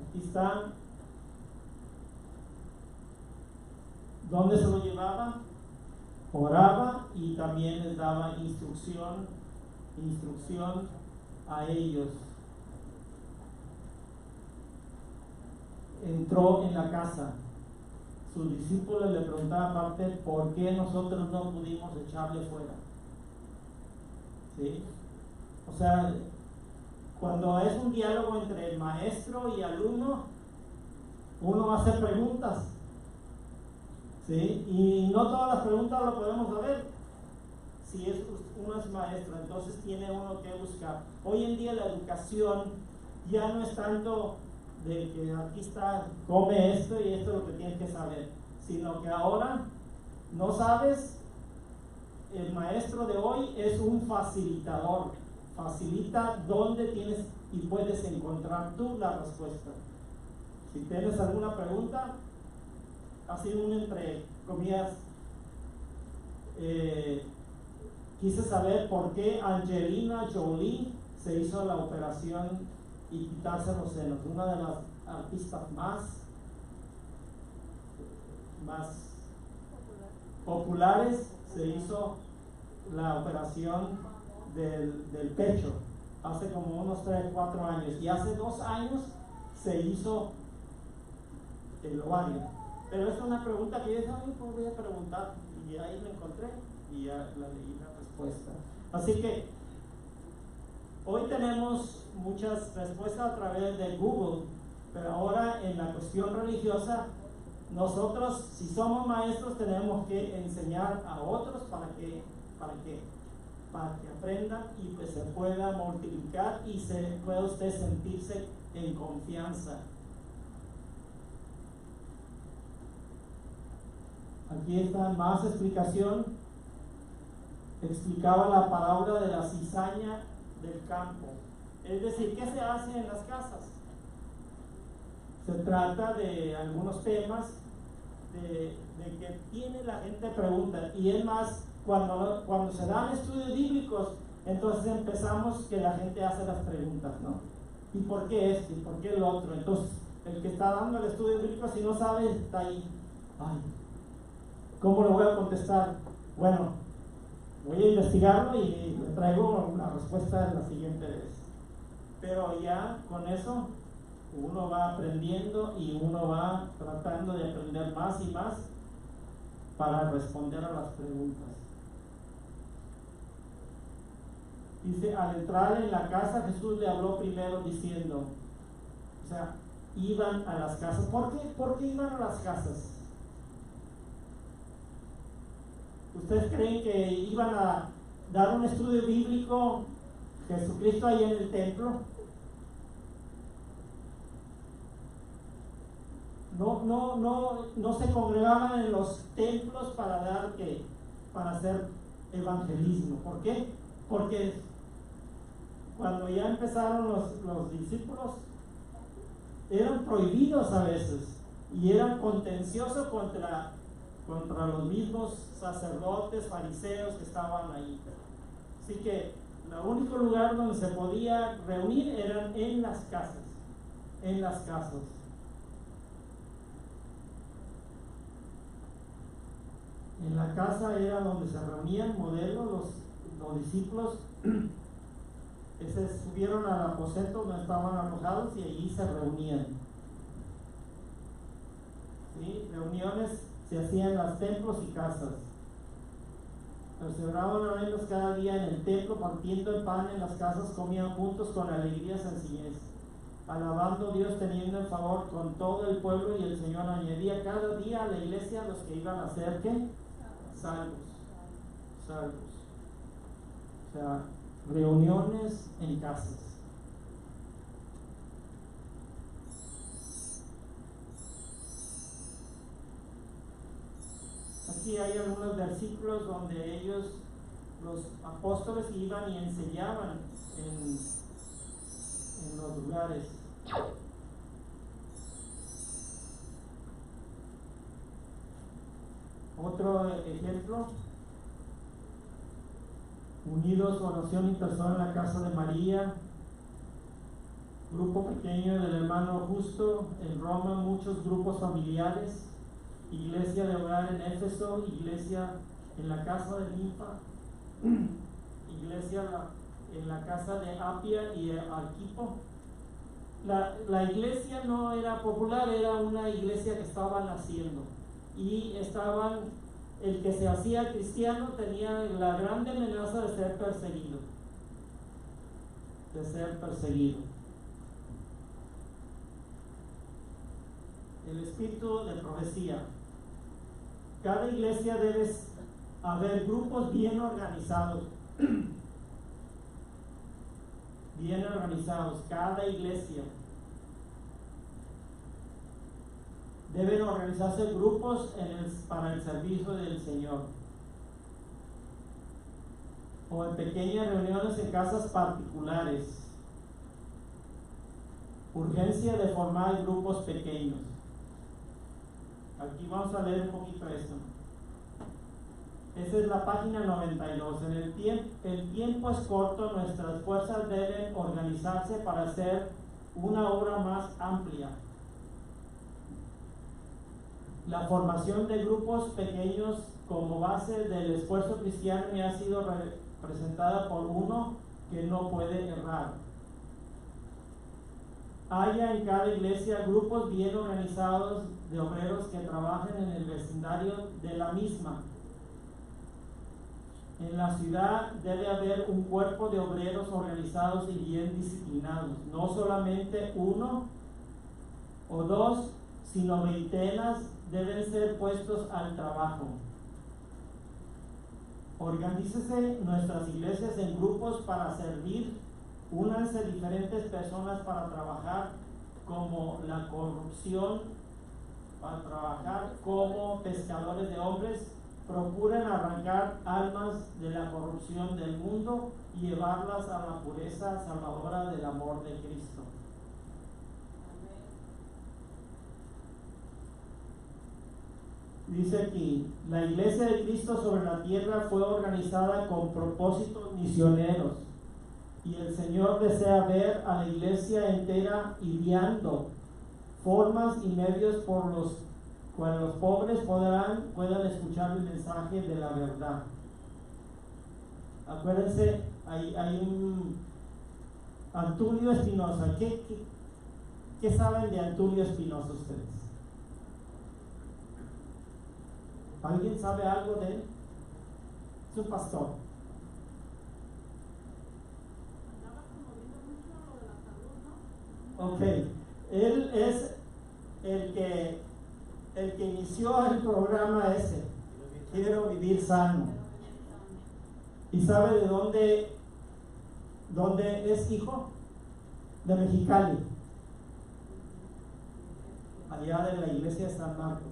Aquí están. ¿Dónde se lo llevaba? Oraba y también les daba instrucción a ellos. Entró en la casa. Sus discípulos le preguntaban aparte por qué nosotros no pudimos echarle fuera. ¿Sí? O sea, cuando es un diálogo entre el maestro y alumno, uno hace preguntas. ¿Sí? Y no todas las preguntas lo podemos saber. Si uno es maestro, entonces tiene uno que buscar. Hoy en día la educación ya no es tanto de que aquí está, come esto y esto es lo que tienes que saber, sino que ahora no sabes. El maestro de hoy es un facilitador, facilita dónde tienes y puedes encontrar tú la respuesta. Si tienes alguna pregunta, ha sido un entre comillas, quise saber por qué Angelina Jolie se hizo la operación y quitarse los senos. Una de las artistas más populares se hizo la operación del pecho hace como unos 3-4 años, y hace 2 años se hizo el ovario. Pero es una pregunta que yo dije, pues voy a preguntar, y ahí la encontré y ya la leí la respuesta. Así que hoy tenemos muchas respuestas a través de Google, pero ahora en la cuestión religiosa, nosotros, si somos maestros, tenemos que enseñar a otros para que aprendan y pues se pueda multiplicar y se pueda usted sentirse en confianza. Aquí está más explicación. Explicaba la parábola de la cizaña del campo. Es decir, ¿qué se hace en las casas? Se trata de algunos temas de que tiene la gente preguntas, y es más, cuando se dan estudios bíblicos, entonces empezamos que la gente hace las preguntas, ¿no? ¿Y por qué esto? ¿Y por qué el otro? Entonces, el que está dando el estudio bíblico, si no sabe, está ahí. Ay, ¿cómo le voy a contestar? Bueno, voy a investigarlo y le traigo una respuesta la siguiente vez. Pero ya con eso uno va aprendiendo y uno va tratando de aprender más y más para responder a las preguntas. Dice, al entrar en la casa, Jesús le habló primero diciendo, o sea, iban a las casas. ¿Por qué iban a las casas? ¿Ustedes creen que iban a dar un estudio bíblico Jesucristo ahí en el templo? No se congregaban en los templos para hacer evangelismo. ¿Por qué? Porque cuando ya empezaron los discípulos, eran prohibidos a veces y eran contenciosos contra los mismos sacerdotes, fariseos que estaban ahí. Así que el único lugar donde se podía reunir eran en las casas. En las casas. En la casa era donde se reunían modelos, los discípulos se subieron al aposento donde estaban alojados y allí se reunían. ¿Sí? Reuniones se hacían en los templos y casas. Perseveraban a verlos cada día en el templo, partiendo el pan en las casas, comían juntos con alegría y sencillez, alabando a Dios, teniendo en favor con todo el pueblo, y el Señor añadía cada día a la iglesia los que iban a ser ¿qué? Salvos. O sea, reuniones en casas. Aquí hay algunos versículos donde ellos, los apóstoles, iban y enseñaban en los lugares. Otro ejemplo, unidos, oración y persona en la casa de María, grupo pequeño del hermano Justo en Roma, muchos grupos familiares, iglesia de hogar en Éfeso, iglesia en la casa de Ninfa, iglesia en la casa de Apia y Arquipo. La iglesia no era popular, era una iglesia que estaba naciendo, y el que se hacía cristiano tenía la grande amenaza de ser perseguido. El espíritu de profecía. Cada iglesia debe haber grupos bien organizados. Bien organizados, cada iglesia. Deben organizarse grupos para el servicio del Señor, o en pequeñas reuniones en casas particulares. Urgencia de formar grupos pequeños. Aquí vamos a leer un poquito esto. Esa es la página 92. El tiempo es corto, nuestras fuerzas deben organizarse para hacer una obra más amplia. La formación de grupos pequeños como base del esfuerzo cristiano me ha sido representada por uno que no puede errar. Haya en cada iglesia grupos bien organizados de obreros que trabajen en el vecindario de la misma. En la ciudad debe haber un cuerpo de obreros organizados y bien disciplinados, no solamente uno o dos, sino veintenas deben ser puestos al trabajo. Organícese nuestras iglesias en grupos para servir. Únanse diferentes personas para trabajar como la corrupción, para trabajar como pescadores de hombres. Procuren arrancar almas de la corrupción del mundo y llevarlas a la pureza salvadora del amor de Cristo. Dice aquí, la iglesia de Cristo sobre la tierra fue organizada con propósitos misioneros y el Señor desea ver a la iglesia entera ideando formas y medios por los cuales los pobres puedan escuchar el mensaje de la verdad. Acuérdense, hay un Antulio Espinosa. ¿Qué saben de Antulio Espinosa ustedes? ¿Alguien sabe algo de él? Es un pastor. Ok, él es el que inició el programa ese, Quiero Vivir Sano. ¿Y sabe de dónde es hijo? De Mexicali, allá de la iglesia de San Marcos.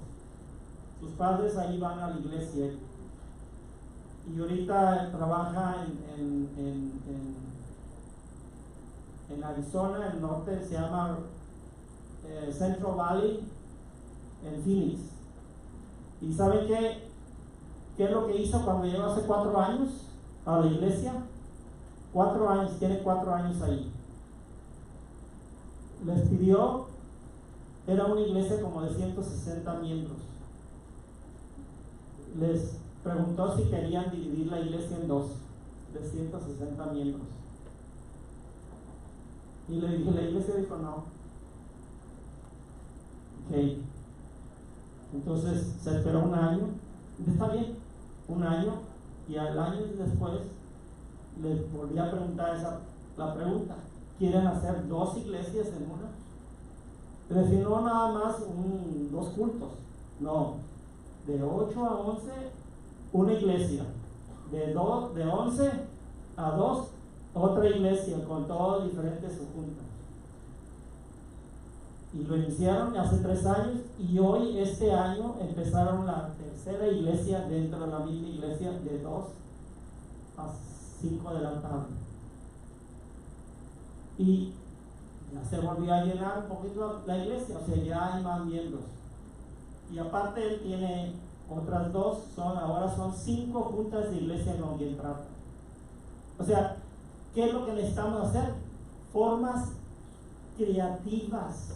Sus padres ahí van a la iglesia y ahorita trabaja en Arizona, en el norte, se llama Central Valley, en Phoenix. ¿Y saben qué es lo que hizo cuando llegó hace 4 años a la iglesia? 4 años, tiene 4 años ahí. Les pidió, era una iglesia como de 160 miembros. Les preguntó si querían dividir la iglesia en dos, de 160 miembros. Y le dije, la iglesia dijo no. Ok. Entonces se esperó 1 año. Está bien, 1 año. Y al año después le volví a preguntar la pregunta. ¿Quieren hacer 2 iglesias en una? Le dije, no nada más 2 cultos. No. De 8 a 11, una iglesia. De 11 a 2, otra iglesia con todos diferentes subjuntas. Y lo iniciaron hace 3 años y hoy, este año, empezaron la 3ª iglesia dentro de la misma iglesia de 2 a 5 de la tarde. Y ya se volvió a llenar un poquito la iglesia, o sea, ya hay más miembros. Y aparte él tiene otras 2, ahora son 5 juntas de iglesia con quien trata. O sea, ¿qué es lo que necesitamos hacer? Formas creativas.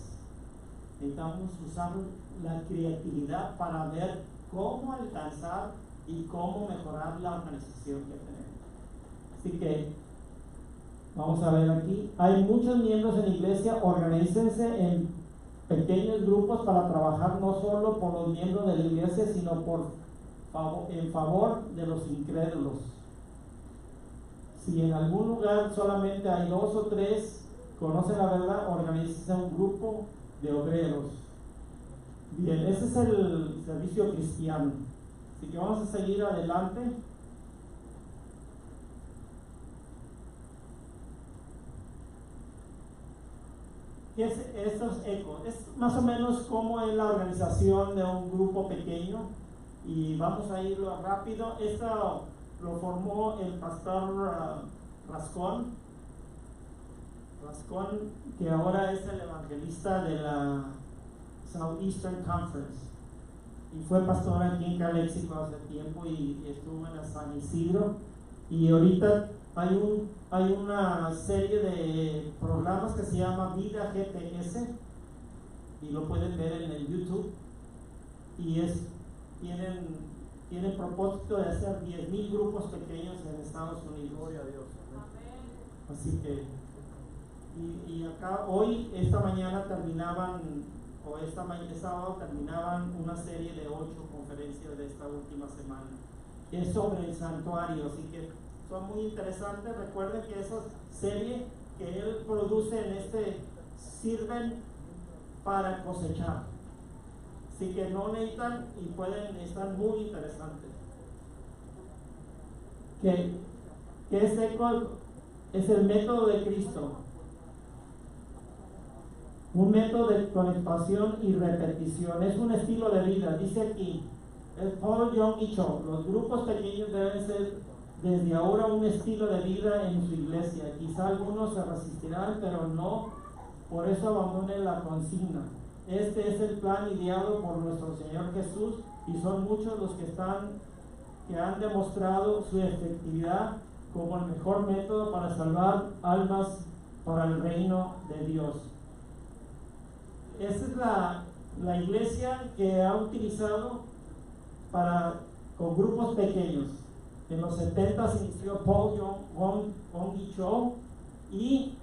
Necesitamos usar la creatividad para ver cómo alcanzar y cómo mejorar la organización que tenemos. Así que vamos a ver aquí. Hay muchos miembros en la iglesia, organícense en pequeños grupos para trabajar no solo por los miembros de la iglesia, sino en favor de los incrédulos. Si en algún lugar solamente hay 2 o 3 conocen la verdad, organícense un grupo de obreros. Bien, ese es el servicio cristiano. Así que vamos a seguir adelante. ¿Qué es estos ecos? Es más o menos como es la organización de un grupo pequeño y vamos a irlo rápido. Esto lo formó el pastor Rascón, que ahora es el evangelista de la Southeastern Conference. y fue pastor aquí en Calexico hace tiempo y estuvo en la San Isidro, y ahorita hay una serie de programas que se llama Vida GPS y lo pueden ver en el YouTube, y tienen propósito de hacer 10,000 grupos pequeños en Estados Unidos. Gloria a Dios. Así que y acá hoy, esta mañana terminaban, o este sábado terminaban una serie de 8 conferencias de esta última semana. Es sobre el santuario, así que son muy interesantes. Recuerden que esas series que él produce sirven para cosechar, así que no necesitan y pueden estar muy interesantes. ¿Qué es ECO? Es el método de Cristo, un método de conectación y repetición, es un estilo de vida. Dice aquí, el Paul Young y Cho, los grupos pequeños deben ser desde ahora un estilo de vida en su iglesia. Quizá algunos se resistirán, pero no por eso abandonen la consigna. Este es el plan ideado por nuestro Señor Jesús, y son muchos los que han demostrado su efectividad como el mejor método para salvar almas para el reino de Dios. Esa es la iglesia que ha utilizado con grupos pequeños. En los 70 se inició Paul Young Cho, y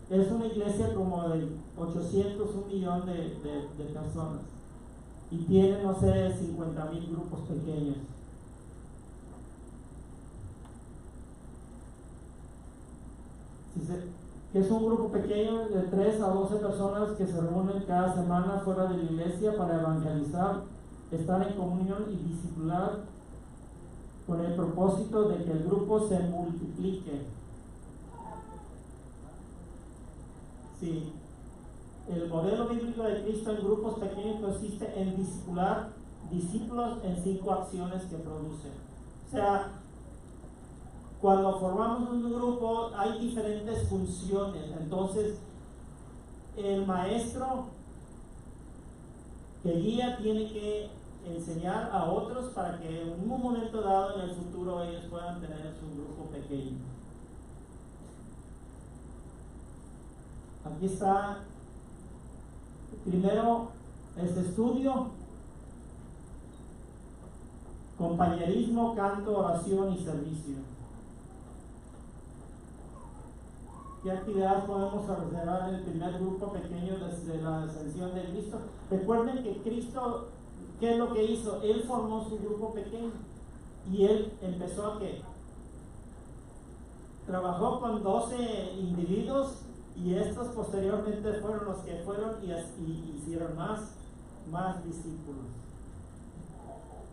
es una iglesia como de 800, 1 millón de personas, y tiene, no sé, 50,000 grupos pequeños. Que es un grupo pequeño de 3 a 12 personas que se reúnen cada semana fuera de la iglesia para evangelizar, estar en comunión y discipular, con el propósito de que el grupo se multiplique. Sí, el modelo bíblico de Cristo en grupos pequeños consiste en discipular discípulos en 5 acciones que produce. O sea, cuando formamos un grupo hay diferentes funciones. Entonces, el maestro que guía tiene que enseñar a otros para que en un momento dado en el futuro ellos puedan tener su grupo pequeño. Aquí está, primero es estudio, compañerismo, canto, oración y servicio. ¿Qué actividades podemos reservar en el primer grupo pequeño desde la ascensión de Cristo? Recuerden que Cristo, ¿qué es lo que hizo? Él formó su grupo pequeño y él empezó a ¿qué? Trabajó con 12 individuos, y estos posteriormente fueron los que fueron y hicieron más discípulos.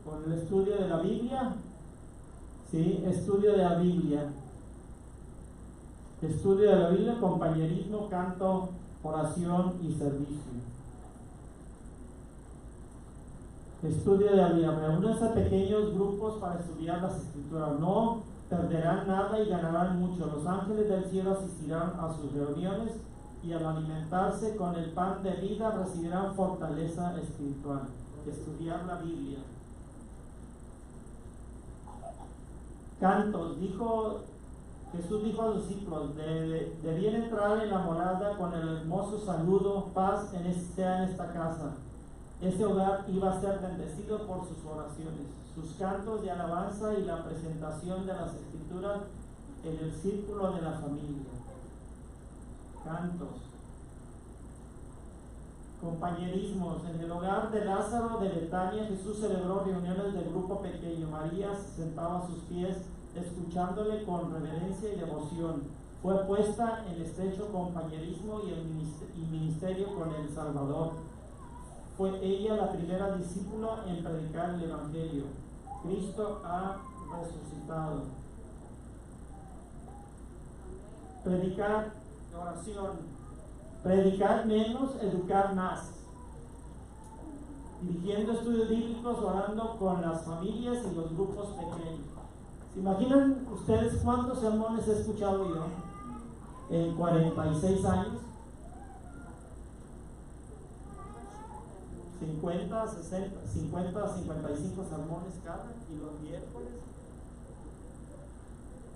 Con el estudio de la Biblia, ¿sí? Estudio de la Biblia, compañerismo, canto, oración y servicio. Estudio de la Biblia. Reúnanse a pequeños grupos para estudiar las Escrituras. No perderán nada y ganarán mucho. Los ángeles del cielo asistirán a sus reuniones, y al alimentarse con el pan de vida recibirán fortaleza espiritual. Estudiar la Biblia. Cantos. Jesús dijo a los discípulos, debían entrar en la morada con el hermoso saludo, paz sea en esta casa. Ese hogar iba a ser bendecido por sus oraciones, sus cantos de alabanza y la presentación de las Escrituras en el círculo de la familia. Cantos. Compañerismos. En el hogar de Lázaro de Betania, Jesús celebró reuniones de grupo pequeño. María se sentaba a sus pies, escuchándole con reverencia y devoción. Fue puesta en estrecho compañerismo y ministerio con el Salvador. Fue ella la primera discípula en predicar el Evangelio. Cristo ha resucitado. Predicar, oración. Predicar menos, educar más. Dirigiendo estudios bíblicos, orando con las familias y los grupos pequeños. ¿Se imaginan ustedes cuántos sermones he escuchado yo en 46 años? Sí. 50, 60, 50, 55 sermones cada, y los miércoles.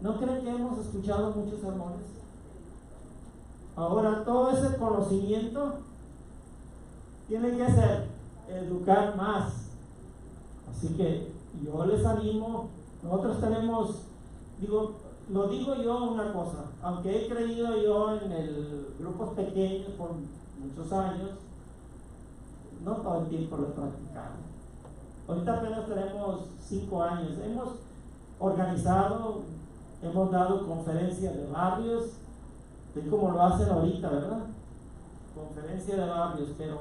¿No creen que hemos escuchado muchos sermones? Ahora, todo ese conocimiento tiene que ser educar más. Así que yo les animo. Nosotros tenemos, lo digo yo una cosa, aunque he creído yo en grupos pequeños por muchos años, no todo el tiempo lo he practicado. Ahorita apenas tenemos 5 años. Hemos organizado, hemos dado conferencias de barrios, de como lo hacen ahorita, ¿verdad? Conferencia de barrios, pero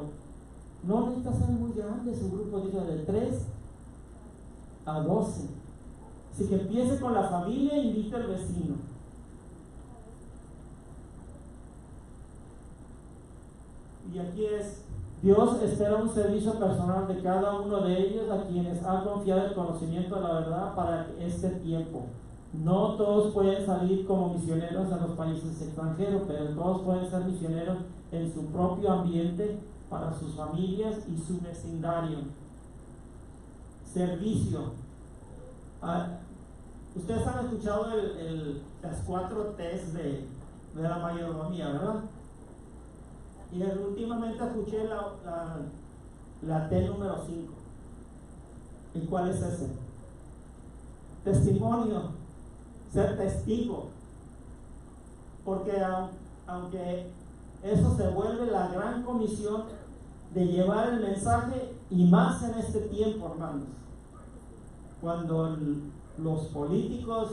no necesita ser muy grande su grupo, diga de 3 a 12. Así que empiece con la familia e invite al vecino. Y aquí es, Dios espera un servicio personal de cada uno de ellos a quienes han confiado el conocimiento de la verdad para este tiempo. No todos pueden salir como misioneros a los países extranjeros, pero todos pueden ser misioneros en su propio ambiente, para sus familias y su vecindario. Servicio. Ustedes han escuchado las 4 T's de la mayordomía, ¿verdad? Y últimamente escuché la T número 5. ¿Y cuál es ese? Testimonio. Ser testigo. Porque aunque eso se vuelve la gran comisión de llevar el mensaje, y más en este tiempo, hermanos, cuando los políticos,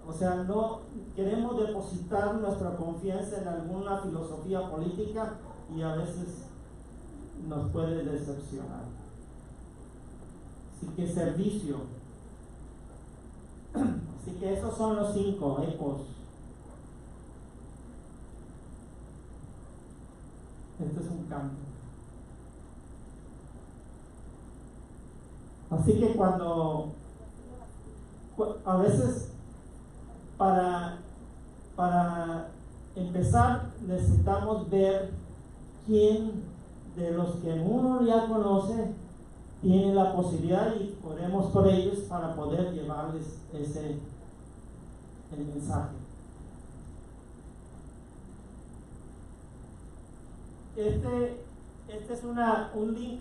o sea, no queremos depositar nuestra confianza en alguna filosofía política y a veces nos puede decepcionar. Así que servicio. Así que esos son los 5 ecos. Este es un cambio. Así que cuando a veces para empezar necesitamos ver quién de los que uno ya conoce tiene la posibilidad, y oremos por ellos para poder llevarles el mensaje. Este es un link,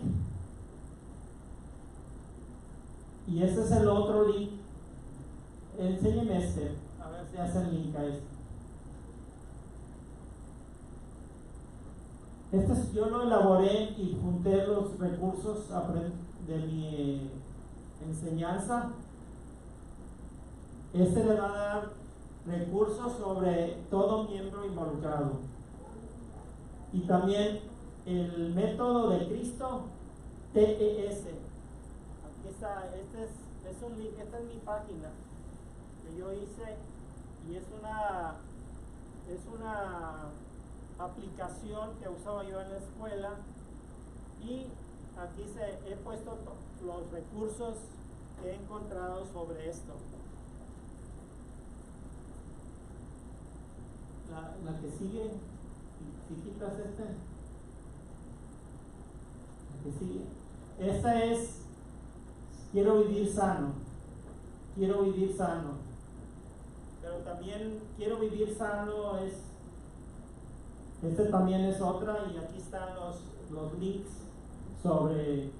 y este es el otro link. Enséñeme a ver si hace el link a yo lo elaboré y junté los recursos de mi enseñanza. Le va a dar recursos sobre todo miembro involucrado. Y también el método de Cristo, TES. Aquí está, es un link, esta es mi página que yo hice, y es una aplicación que usaba yo en la escuela, y aquí he puesto los recursos que he encontrado sobre esto. La que sigue, si quitas la que sigue, esta es quiero vivir sano, pero también quiero vivir sano también es otra, y aquí están los links sobre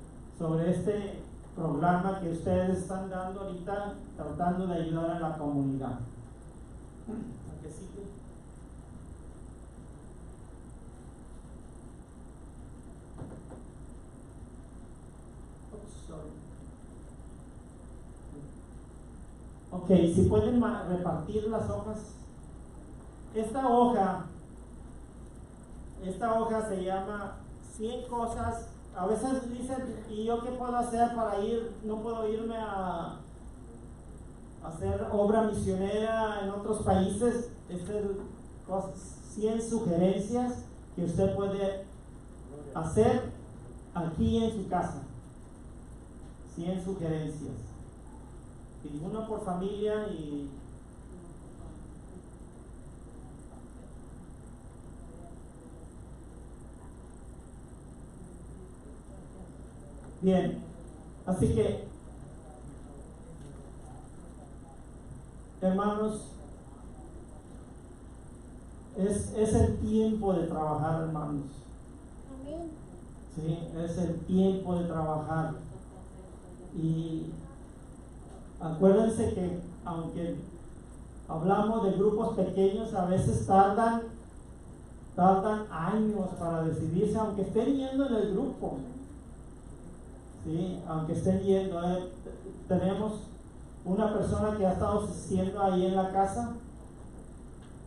este programa que ustedes están dando ahorita, tratando de ayudar a la comunidad. ¿A qué sigue? Ok, si pueden repartir las hojas. Esta hoja se llama 100 cosas. A veces dicen, ¿y yo qué puedo hacer para no puedo irme a hacer obra misionera en otros países? 100 sugerencias que usted puede hacer aquí en su casa. 100 sugerencias. Y uno por familia y Bien, así que, hermanos, es el tiempo de trabajar, hermanos. Sí, es el tiempo de trabajar. Y acuérdense que aunque hablamos de grupos pequeños, a veces tardan años para decidirse, aunque estén yendo en el grupo. Sí, aunque estén yendo. Tenemos una persona que ha estado asistiendo ahí en la casa.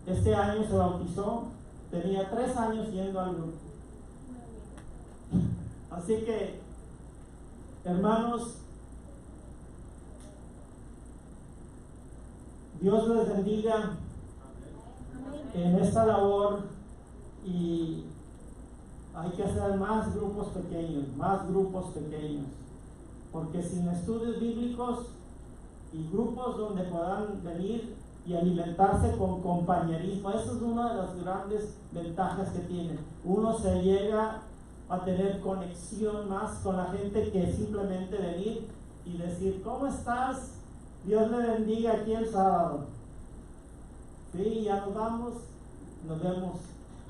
Este año se bautizó, tenía 3 años yendo al grupo. Así que, hermanos, Dios les bendiga en esta labor, y hay que hacer más grupos pequeños, porque sin estudios bíblicos y grupos donde puedan venir y alimentarse con compañerismo, eso es una de las grandes ventajas que tiene. Uno se llega a tener conexión más con la gente que simplemente venir y decir, ¿cómo estás? Dios le bendiga aquí el sábado. Sí, ya nos vamos, nos vemos.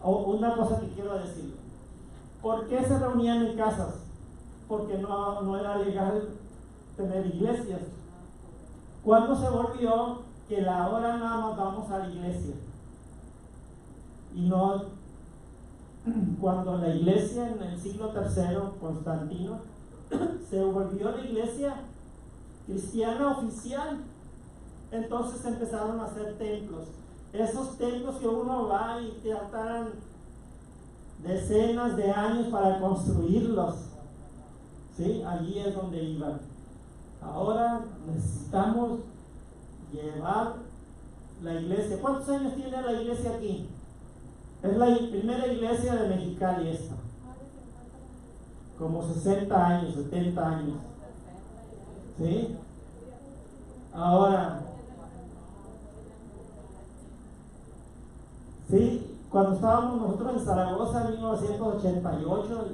Una cosa que quiero decir, ¿por qué se reunían en casas? Porque no era legal tener iglesias. ¿Cuándo se volvió que ahora nada más vamos a la iglesia? Y no, cuando la iglesia en el siglo III, Constantino, se volvió la iglesia cristiana oficial, entonces empezaron a hacer templos. Esos templos que uno va y tardan decenas de años para construirlos, ¿sí? Allí es donde iban. Ahora necesitamos llevar la iglesia. ¿Cuántos años tiene la iglesia aquí? Es la primera iglesia de Mexicali esta. Como 60 años, 70 años. ¿Sí? Ahora, sí, cuando estábamos nosotros en Zaragoza en 1988,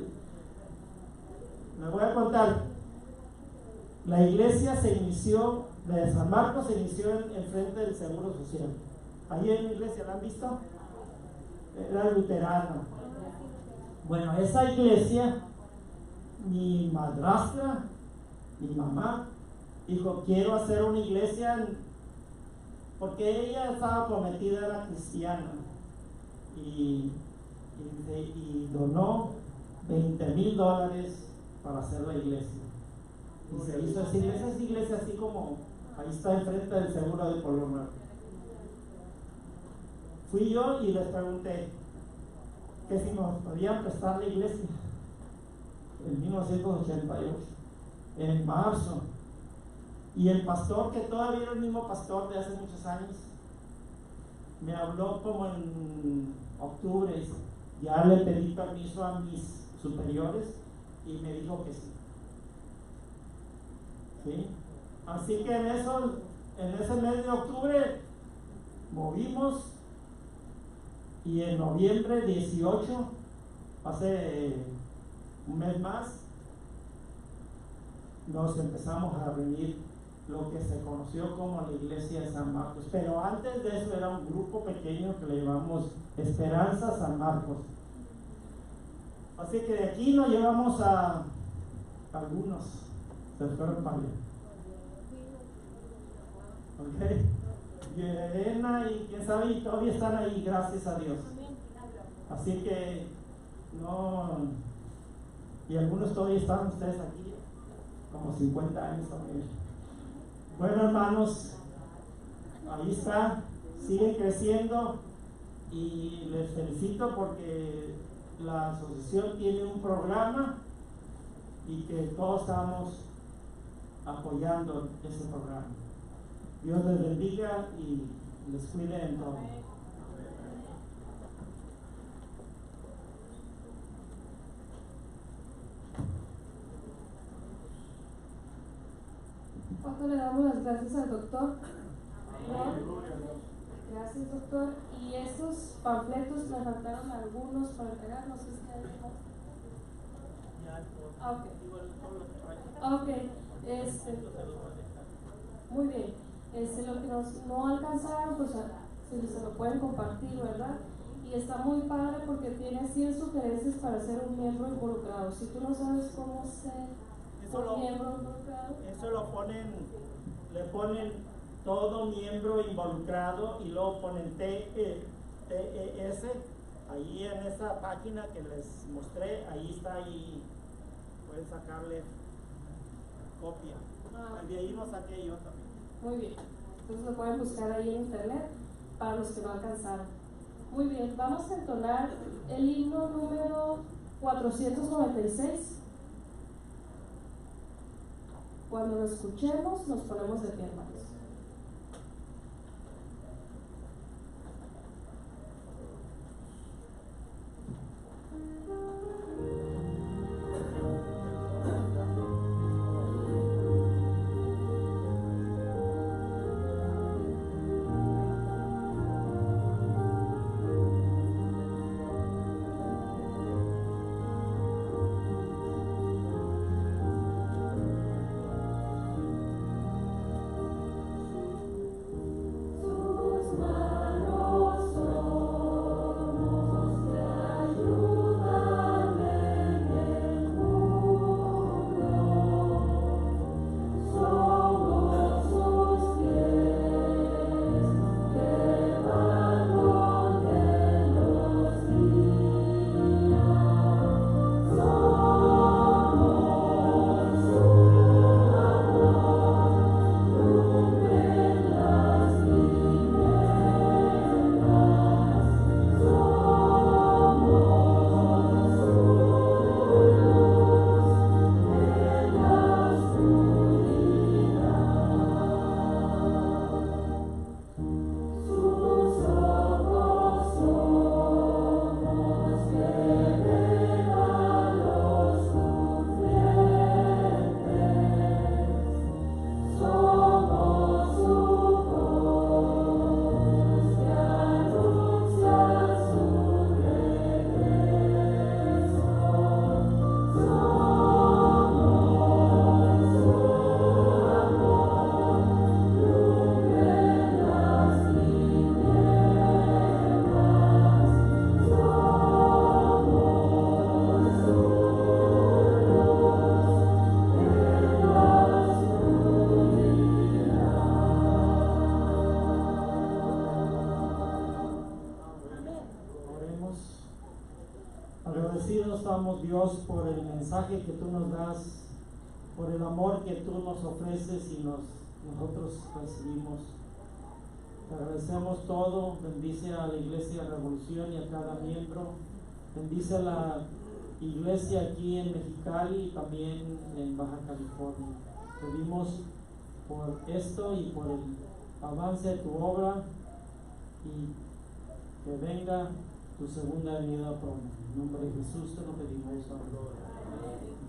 les voy a contar, la iglesia se inició, de San Marcos se inició en frente del Seguro Social. Ahí en la iglesia, ¿la han visto? Era luterana. Bueno, esa iglesia, mi madrastra, mi mamá, dijo, quiero hacer una iglesia, porque ella estaba prometida, era cristiana, y donó $20,000 para hacer la iglesia. Y se hizo esa iglesia así como, ahí está enfrente del Seguro de Colomar. Fui yo y les pregunté que si nos podían prestar la iglesia en 1988, en marzo. Y el pastor, que todavía era el mismo pastor de hace muchos años, me habló como en octubre. Ya le pedí permiso a mis superiores y me dijo que sí. ¿Sí? Así que en ese mes de octubre movimos, y en noviembre 18, hace un mes más, nos empezamos a reunir, lo que se conoció como la iglesia de San Marcos. Pero antes de eso era un grupo pequeño que le llamamos Esperanza San Marcos. Así que de aquí nos llevamos a algunos, se fueron para allá. Ok, y Elena y quién sabe, y todavía están ahí, gracias a Dios. Así que no, y algunos todavía están ustedes aquí, como 50 años también. Bueno, hermanos, ahí está, siguen creciendo, y les felicito porque la asociación tiene un programa y que todos estamos apoyando ese programa. Dios les bendiga y les cuide en todo. ¿Cuánto le damos las gracias al doctor? Gracias, doctor. Y estos panfletos me faltaron algunos para entregar, no sé si hay. Ok, muy bien. Lo que no alcanzaron, pues se lo pueden compartir, ¿verdad? Y está muy padre porque tiene 100 sugerencias para ser un miembro involucrado. Si tú no sabes cómo ser un miembro involucrado, eso le ponen todo miembro involucrado y luego ponen TES. Ahí en esa página que les mostré, ahí está, ahí pueden sacarle copia. De ahí lo saqué yo también. Muy bien, entonces lo pueden buscar ahí en internet para los que no alcanzaron. Muy bien, vamos a entonar el himno número 496. Cuando lo escuchemos nos ponemos de pie, hermanos. Agradecidos estamos, Dios, por el mensaje que tú nos das, por el amor que tú nos ofreces y nosotros recibimos. Te agradecemos todo. Bendice a la Iglesia Revolución y a cada miembro. Bendice a la iglesia aquí en Mexicali y también en Baja California. Pedimos por esto y por el avance de tu obra y que venga tu segunda venida pronto. En nombre de Jesús te lo pedimos. Amén.